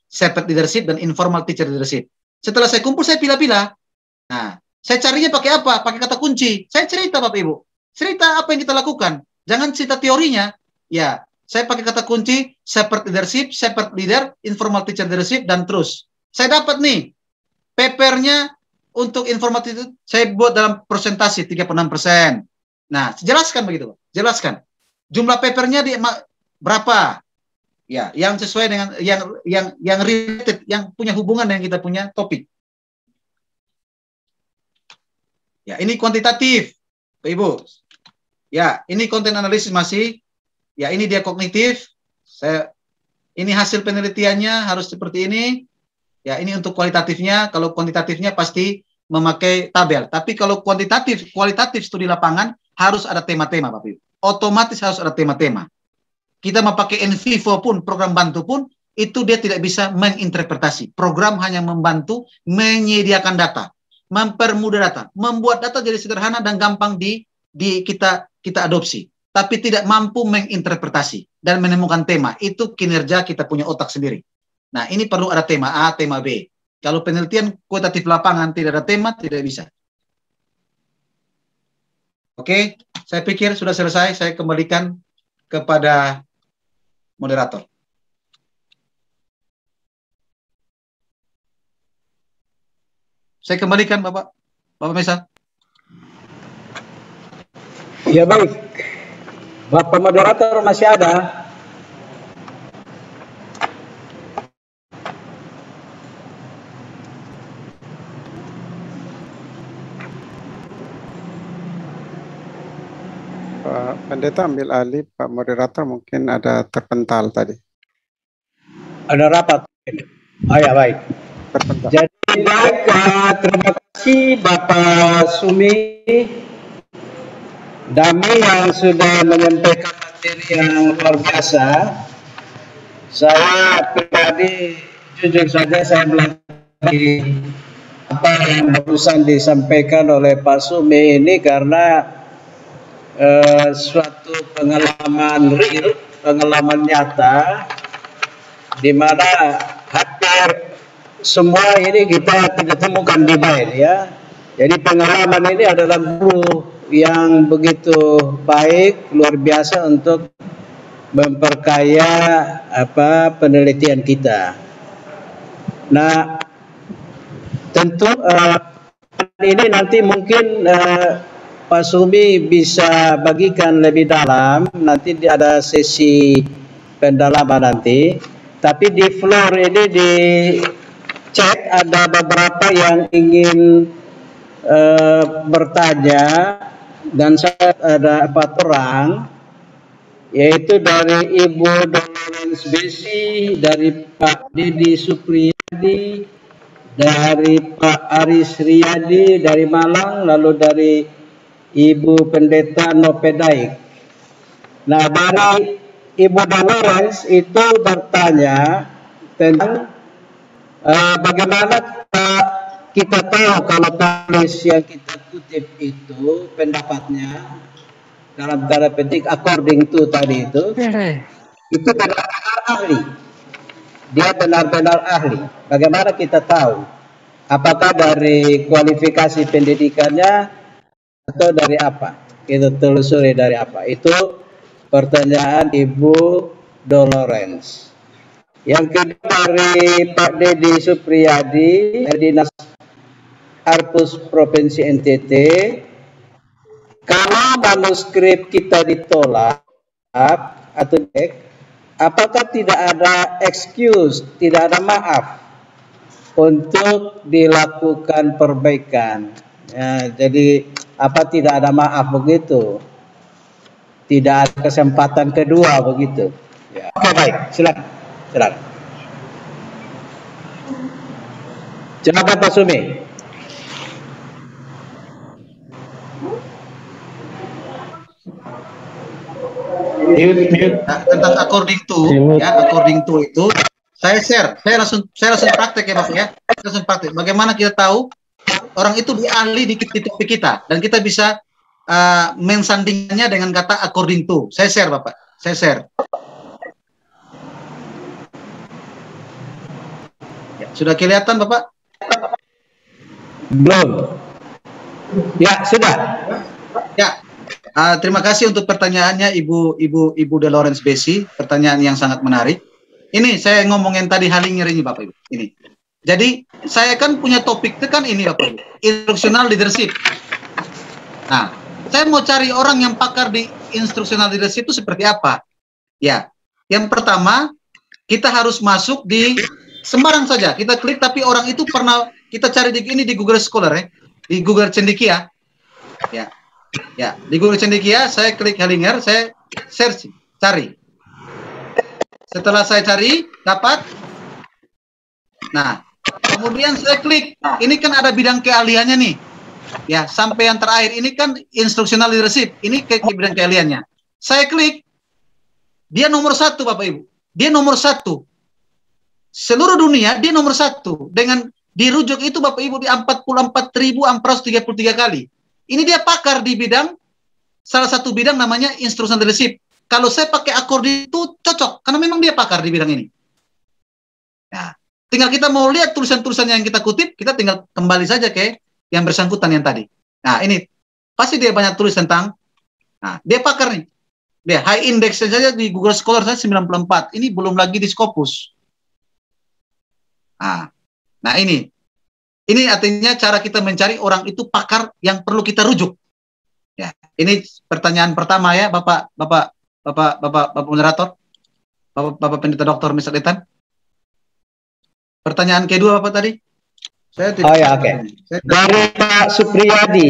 Speaker 2: servant leadership dan informal teacher leadership. Setelah saya kumpul, saya pilih-pilih. Nah, saya carinya pakai apa? Pakai kata kunci. Saya cerita Bapak Ibu. Cerita apa yang kita lakukan. Jangan cerita teorinya. Ya, saya pakai kata kunci servant leadership, servant leader, informal teacher leadership, dan terus. Saya dapat nih papernya untuk informal teacher, saya buat dalam persentase 36%. Nah, jelaskan begitu, jelaskan. Jumlah papernya di berapa? Ya, yang sesuai dengan yang related, yang punya hubungan dengan kita punya topik. Ya, ini kuantitatif, Pak Ibu. Ya, ini konten analisis masih. Ya, ini dia kognitif. Ini hasil penelitiannya harus seperti ini. Ya, ini untuk kualitatifnya. Kalau kuantitatifnya pasti memakai tabel. Tapi kalau kualitatif studi lapangan harus ada tema-tema, Pak Ibu. Otomatis harus ada tema-tema. Kita mau pakai in vivo pun, program bantu pun, itu dia tidak bisa menginterpretasi. Program hanya membantu menyediakan data, mempermudah data, membuat data jadi sederhana dan gampang kita adopsi. Tapi tidak mampu menginterpretasi dan menemukan tema. Itu kinerja kita punya otak sendiri. Nah, ini perlu ada tema A, tema B. Kalau penelitian kualitatif lapangan tidak ada tema, tidak bisa. Oke, saya pikir sudah selesai. Saya kembalikan kepada moderator. Saya kembalikan Bapak Mesa.
Speaker 3: Ya baik, Bapak moderator masih ada?
Speaker 1: Pak Pendeta ambil alih, Pak moderator mungkin ada terpental tadi.
Speaker 3: Ada rapat. Oh ya baik.
Speaker 1: Terpental.
Speaker 3: Jadi baik, terima kasih Bapak Sumi Dami yang sudah menyampaikan materi yang luar biasa. Saya pribadi jujur saja saya melengkapi apa yang barusan disampaikan oleh Pak Sumi ini karena suatu pengalaman real, pengalaman nyata, di mana hampir semua ini kita tidak temukan di main ya. Jadi pengalaman ini adalah guru yang begitu baik, luar biasa untuk memperkaya penelitian kita. Nah, tentu ini nanti mungkin Pak Sumi bisa bagikan lebih dalam, nanti ada sesi pendalaman nanti. Tapi di floor ini di chat ada beberapa yang ingin bertanya, dan saya ada 4 orang, yaitu dari Ibu Dolores Besi, dari Pak Didi Supriyadi, dari Pak Aris Riyadi dari Malang, lalu dari Ibu Pendeta Nopedaik. Nah, dari Ibu Dolores itu bertanya tentang bagaimana kita tahu kalau tulis yang kita kutip itu pendapatnya dalam tanda petik according to tadi itu benar-benar ahli. Dia benar-benar ahli. Bagaimana kita tahu? Apakah dari kualifikasi pendidikannya atau dari apa? Kita telusuri dari apa? Itu pertanyaan Ibu Dolores. Yang kedua dari Pak Dedi Supriyadi dari Dinas Arpus Provinsi NTT, kalau manuskrip kita ditolak atau apakah tidak ada excuse, tidak ada maaf untuk dilakukan perbaikan? Ya, jadi apa tidak ada maaf begitu? Tidak ada kesempatan kedua begitu? Ya. Oke, baik, silakan. Silakan Pak Sumi.
Speaker 2: Tentang according to itu saya share, saya langsung praktek ya Bapak ya, langsung praktek. Bagaimana kita tahu orang itu ahli di topik kita dan kita bisa mensandingkannya dengan kata according to. Saya share Bapak, saya share. Ya, sudah kelihatan Bapak?
Speaker 3: Belum. Ya sudah.
Speaker 2: Ya. Terima kasih untuk pertanyaannya Ibu Dolores Besi, pertanyaan yang sangat menarik. Ini saya ngomongin tadi Halinger ini Bapak Ibu. Ini. Jadi saya kan punya topik itu kan ini Bapak Ibu, instructional leadership. Nah, saya mau cari orang yang pakar di instructional leadership itu seperti apa? Ya, yang pertama kita harus masuk di sembarang saja. Kita klik tapi orang itu pernah kita cari di Google Scholar ya, di Google Cendekia. Ya, di Google Cendekia saya klik Halinger, saya search, cari. Setelah saya cari, dapat. Nah, kemudian saya klik. Ini kan ada bidang keahliannya nih. Ya, sampai yang terakhir ini kan instructional leadership. Ini ke bidang keahliannya. Saya klik. Dia nomor 1 Bapak Ibu. Dia nomor 1. Seluruh dunia dia nomor 1. Dengan dirujuk itu Bapak Ibu di 44.433 kali. Ini dia pakar di bidang, salah satu bidang namanya instructional leadership. Kalau saya pakai according itu cocok, karena memang dia pakar di bidang ini. Nah, tinggal kita mau lihat tulisan-tulisan yang kita kutip, kita tinggal kembali saja ke yang bersangkutan yang tadi. Nah, ini pasti dia banyak tulis tentang, nah, dia pakar nih. Dia high index saja di Google Scholar saya 94. Ini belum lagi di Scopus. Nah ini artinya cara kita mencari orang itu pakar yang perlu kita rujuk. Ya, ini pertanyaan pertama ya, Bapak moderator, Bapak Pendeta Dr. Mr. Ethan. Pertanyaan kedua Bapak tadi? Saya tidak.
Speaker 3: Oh ya, oke. Dari Pak Supriyadi,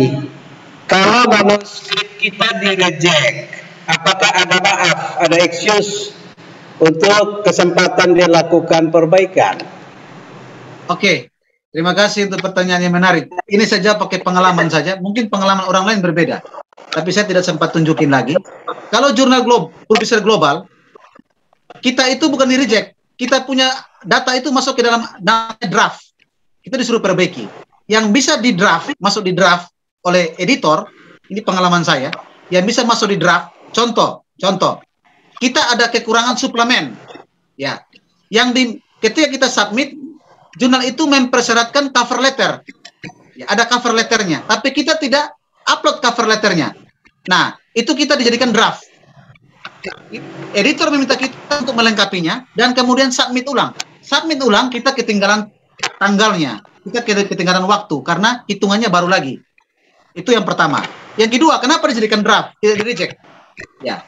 Speaker 3: kalau manuskrip kita di-reject, apakah ada maaf, ada excuse untuk kesempatan dia lakukan perbaikan?
Speaker 2: Oke, terima kasih untuk pertanyaan yang menarik. Ini saja pakai pengalaman saja, mungkin pengalaman orang lain berbeda. Tapi saya tidak sempat tunjukin lagi. Kalau jurnal publisher global, kita itu bukan di-reject. Kita punya data itu masuk ke dalam draft. Kita disuruh perbaiki. Yang bisa di draft, masuk di draft oleh editor, ini pengalaman saya, yang bisa masuk di draft, contoh, kita ada kekurangan suplemen. Ya. Ketika kita submit, jurnal itu mempersyaratkan cover letter. Ya, ada cover letternya, tapi kita tidak upload cover letternya. Nah, itu kita dijadikan draft. Editor meminta kita untuk melengkapinya dan kemudian submit ulang. Submit ulang, kita ketinggalan tanggalnya, kita ketinggalan waktu karena hitungannya baru lagi. Itu yang pertama. Yang kedua, kenapa dijadikan draft, tidak di-reject? Ya.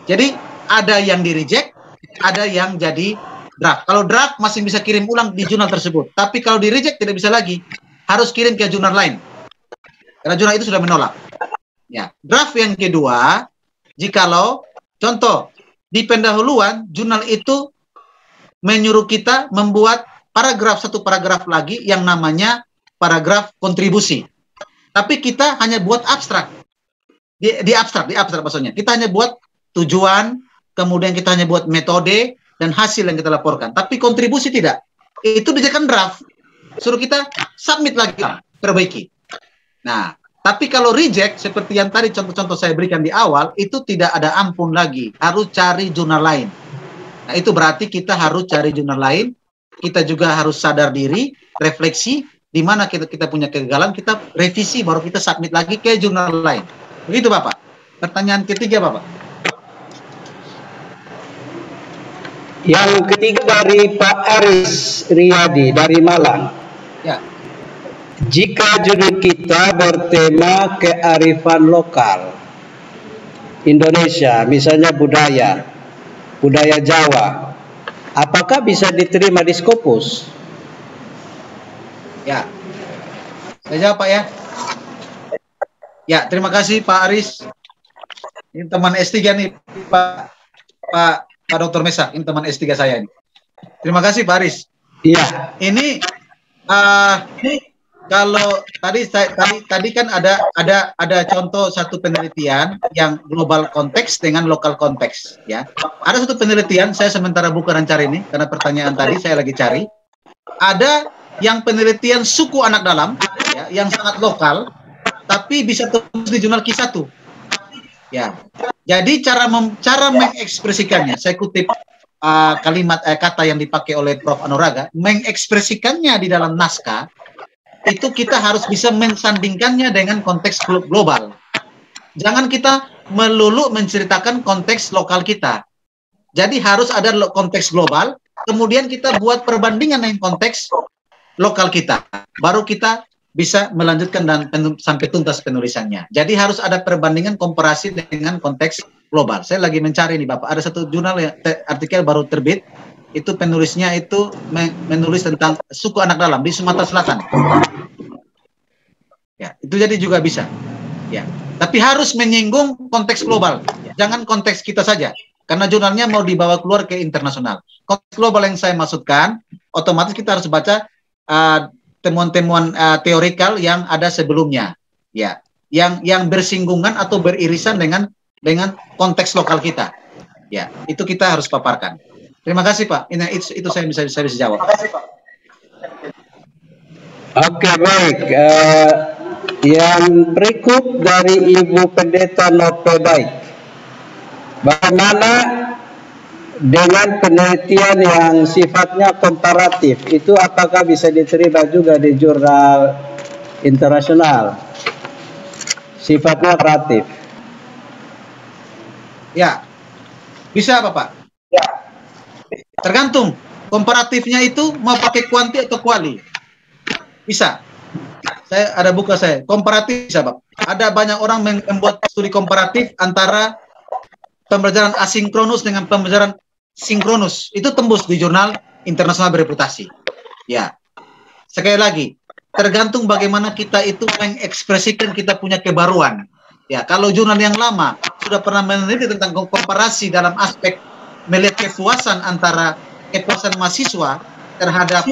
Speaker 2: Jadi ada yang di-reject, ada yang jadi draft. Kalau draft masih bisa kirim ulang di jurnal tersebut, tapi kalau di-reject tidak bisa lagi, harus kirim ke jurnal lain. Karena jurnal itu sudah menolak. Ya, draft yang kedua, jikalau contoh di pendahuluan jurnal itu menyuruh kita membuat satu paragraf lagi yang namanya paragraf kontribusi. Tapi kita hanya buat abstrak. Di abstrak maksudnya. Kita hanya buat tujuan, kemudian kita hanya buat metode dan hasil yang kita laporkan. Tapi kontribusi tidak. Itu dijadikan draft. Suruh kita submit lagi, perbaiki. Nah, tapi kalau reject, seperti yang tadi contoh-contoh saya berikan di awal, itu tidak ada ampun lagi. Harus cari jurnal lain. Nah, itu berarti kita harus cari jurnal lain. Kita juga harus sadar diri, refleksi, di mana kita punya kegagalan, kita revisi, baru kita submit lagi ke jurnal lain. Begitu, Bapak. Pertanyaan ketiga, Bapak.
Speaker 3: Yang ketiga dari Pak Aris Riyadi, dari Malang.
Speaker 2: Ya.
Speaker 3: Jika judul kita bertema kearifan lokal Indonesia, misalnya budaya Jawa, apakah bisa diterima di Scopus?
Speaker 2: Ya, saya jawab Pak ya. Ya, terima kasih Pak Aris. Ini teman S3 nih Pak Dr. Mesak, ini teman S3 saya ini. Terima kasih Pak Aris.
Speaker 3: Iya.
Speaker 2: Ini kalau tadi kan ada contoh satu penelitian yang global konteks dengan lokal konteks ya. Ada satu penelitian, saya sementara buka dan cari ini karena pertanyaan tadi saya lagi cari. Ada yang penelitian suku anak dalam ya, yang sangat lokal tapi bisa terus di jurnal Q1. Ya. Jadi cara mengekspresikannya, saya kutip kata yang dipakai oleh Prof Anuraga, mengekspresikannya di dalam naskah itu kita harus bisa mensandingkannya dengan konteks global. Jangan kita melulu menceritakan konteks lokal kita. Jadi harus ada konteks global, kemudian kita buat perbandingan dengan konteks lokal kita. Baru kita bisa melanjutkan dan sampai tuntas penulisannya. Jadi harus ada perbandingan komparasi dengan konteks global. Saya lagi mencari nih Bapak, ada satu jurnal artikel baru terbit. Itu penulisnya itu menulis tentang suku anak dalam di Sumatera Selatan. Ya, itu jadi juga bisa. Ya, tapi harus menyinggung konteks global. Jangan konteks kita saja. Karena jurnalnya mau dibawa keluar ke internasional. Konteks global yang saya maksudkan, otomatis kita harus baca temuan-temuan teorikal yang ada sebelumnya. Ya, yang bersinggungan atau beririsan dengan konteks lokal kita. Ya, itu kita harus paparkan. Terima kasih Pak. Itu saya bisa jawab. Terima kasih Pak.
Speaker 3: Oke, baik. Yang berikut dari Ibu Pendeta Nope Baik. Bagaimana dengan penelitian yang sifatnya komparatif? Itu apakah bisa diterima juga di jurnal internasional? Sifatnya komparatif.
Speaker 2: Ya, bisa Bapak. Ya. Tergantung komparatifnya itu mau pakai kuanti atau kuali. Bisa. Saya ada buka saya. Komparatif bisa, Pak. ada banyak orang membuat studi komparatif antara pembelajaran asinkronus dengan pembelajaran sinkronus. Itu tembus di jurnal internasional bereputasi. Ya, sekali lagi, tergantung bagaimana kita itu mengekspresikan kita punya kebaruan. Ya, kalau jurnal yang lama sudah pernah meneliti tentang komparasi dalam aspek melihat kepuasan antara kepuasan mahasiswa terhadap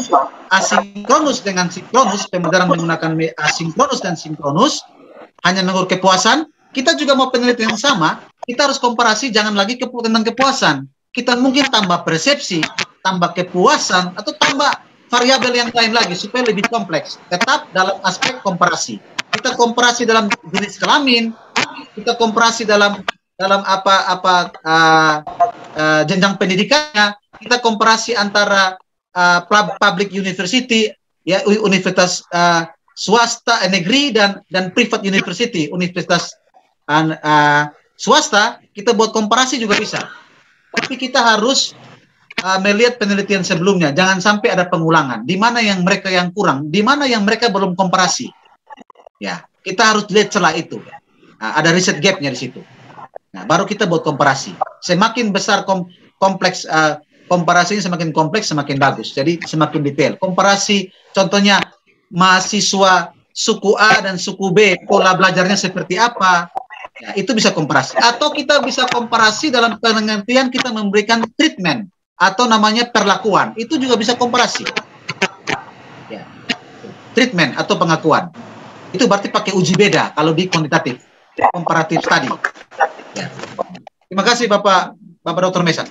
Speaker 2: asinkronus dengan sinkronus, pembelajaran menggunakan asinkronus dan sinkronus, hanya mengukur kepuasan. Kita juga mau penelitian yang sama, kita harus komparasi, jangan lagi tentang kepuasan. Kita mungkin tambah persepsi, tambah kepuasan, atau tambah variabel yang lain lagi supaya lebih kompleks. Tetap dalam aspek komparasi. Kita komparasi dalam jenis kelamin, kita komparasi dalam jenjang pendidikannya, kita komparasi antara public university, ya, universitas swasta negeri dan private university, universitas swasta, kita buat komparasi juga bisa. Tapi kita harus melihat penelitian sebelumnya, jangan sampai ada pengulangan. Di mana yang mereka yang kurang, di mana yang mereka belum komparasi. Ya, kita harus lihat celah itu. Ada riset gapnya di situ. Nah, baru kita buat komparasi. Semakin besar kompleks komparasinya, semakin kompleks, semakin bagus. Jadi semakin detail. Komparasi, contohnya mahasiswa suku A dan suku B, pola belajarnya seperti apa. Ya, itu bisa komparasi. Atau kita bisa komparasi dalam pengertian kita memberikan treatment atau namanya perlakuan. Itu juga bisa komparasi. Ya. Treatment atau pengakuan. Itu berarti pakai uji beda kalau di kuantitatif, komparatif tadi. Ya. Terima kasih Bapak Dr. Mesak.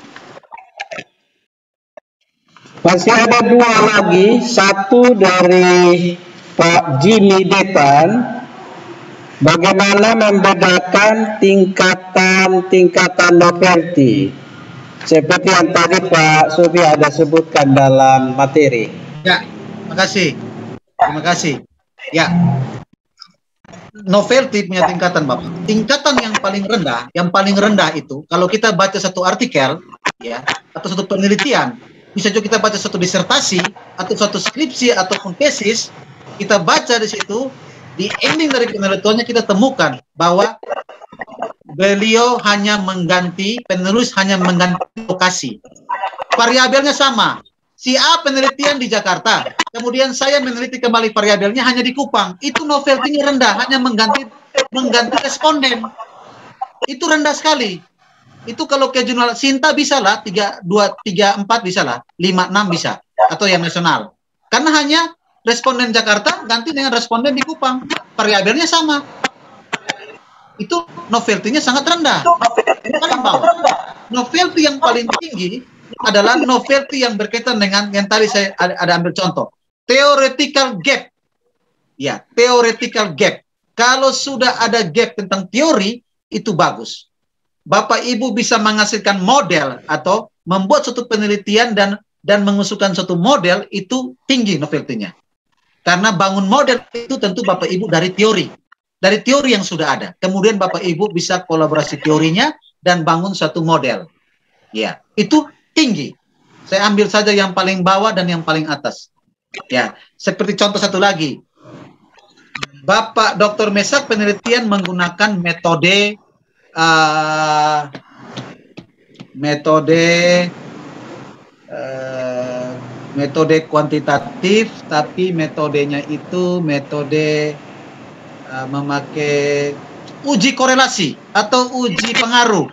Speaker 3: Masih ada dua lagi, satu dari Pak Jimmy Depan, bagaimana membedakan tingkatan novelty, seperti yang tadi Pak Sufi ada sebutkan dalam materi.
Speaker 2: Ya, terima kasih. Ya, novelty punya tingkatan, Bapak. Tingkatan yang paling rendah itu kalau kita baca satu artikel, ya, atau satu penelitian, bisa juga kita baca satu disertasi atau satu skripsi ataupun tesis, kita baca di situ, di ending dari penelitiannya kita temukan bahwa beliau hanya mengganti, penulis hanya mengganti lokasi. Variabelnya sama. Si A penelitian di Jakarta, kemudian saya meneliti kembali variabelnya hanya di Kupang. Itu novelty-nya rendah, hanya mengganti responden. Itu rendah sekali. Itu kalau ke jurnal Sinta bisa lah, 3, 2, 3, 4 bisa lah, 5, 6 bisa. Atau yang nasional. Karena hanya responden Jakarta ganti dengan responden di Kupang. Variabelnya sama. Itu novelty-nya sangat rendah. Paling bawah. Novelty yang paling tinggi adalah novelty yang berkaitan dengan yang tadi saya ada ambil contoh. Theoretical gap. Ya, theoretical gap. Kalau sudah ada gap tentang teori, itu bagus. Bapak Ibu bisa menghasilkan model atau membuat suatu penelitian dan mengusulkan suatu model, itu tinggi novelty-nya. Karena bangun model itu tentu Bapak Ibu dari teori. Dari teori yang sudah ada. Kemudian Bapak Ibu bisa kolaborasi teorinya dan bangun suatu model. Ya, itu tinggi. Saya ambil saja yang paling bawah dan yang paling atas. Ya, seperti contoh satu lagi. Bapak Dr. Mesak penelitian menggunakan metode kuantitatif, tapi metodenya itu metode memakai uji korelasi atau uji pengaruh.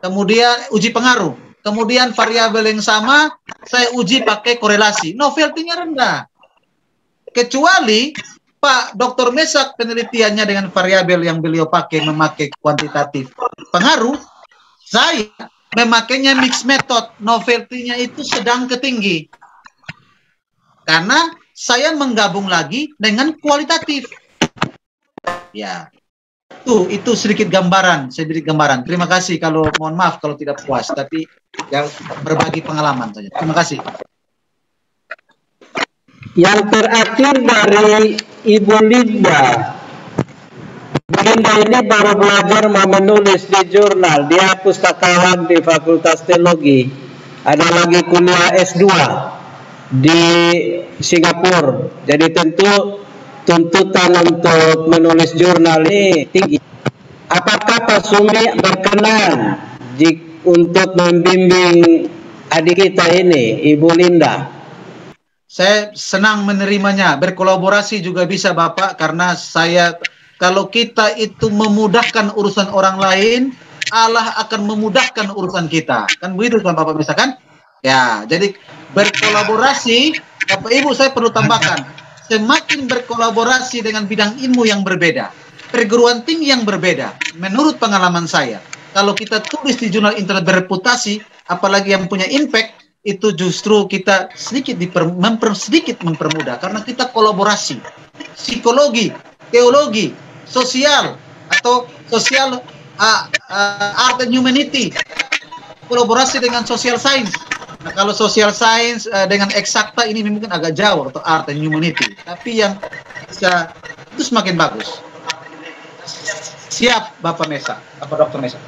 Speaker 2: Kemudian uji pengaruh. Kemudian variabel yang sama saya uji pakai korelasi. Novelty-nya rendah. Kecuali Pak Dr. Mesak penelitiannya dengan variabel yang beliau pakai memakai kuantitatif pengaruh, saya memakainya mixed method. Novelty-nya itu sedang ke tinggi. Karena saya menggabung lagi dengan kualitatif. Ya. Itu sedikit gambaran, Terima kasih, kalau mohon maaf kalau tidak puas, tapi ya berbagi pengalaman saja. Terima kasih.
Speaker 3: Yang terakhir dari Ibu Linda. Linda ini baru belajar mau menulis di jurnal. Dia pustakawan di Fakultas Teologi. Ada lagi kuliah S2 di Singapura. Jadi tentu tuntutan untuk menulis jurnal ini tinggi. Apakah Pak Sumi berkenan untuk membimbing adik kita ini, Ibu Linda?
Speaker 2: Saya senang menerimanya. Berkolaborasi juga bisa Bapak, karena kalau kita itu memudahkan urusan orang lain, Allah akan memudahkan urusan kita. Kan begitu kan Bapak misalkan? Ya, jadi berkolaborasi, Bapak Ibu saya perlu tambahkan, semakin berkolaborasi dengan bidang ilmu yang berbeda, perguruan tinggi yang berbeda, menurut pengalaman saya, kalau kita tulis di jurnal internet bereputasi, apalagi yang punya impact, itu justru kita sedikit mempermudah, karena kita kolaborasi, psikologi, teologi, sosial, atau sosial art and humanity, kolaborasi dengan social science. Nah, kalau social science dengan eksakta ini mungkin agak jauh, atau art and humanity, tapi yang bisa itu semakin bagus. Siap Bapak Mesa, Bapak Dr. Mesa.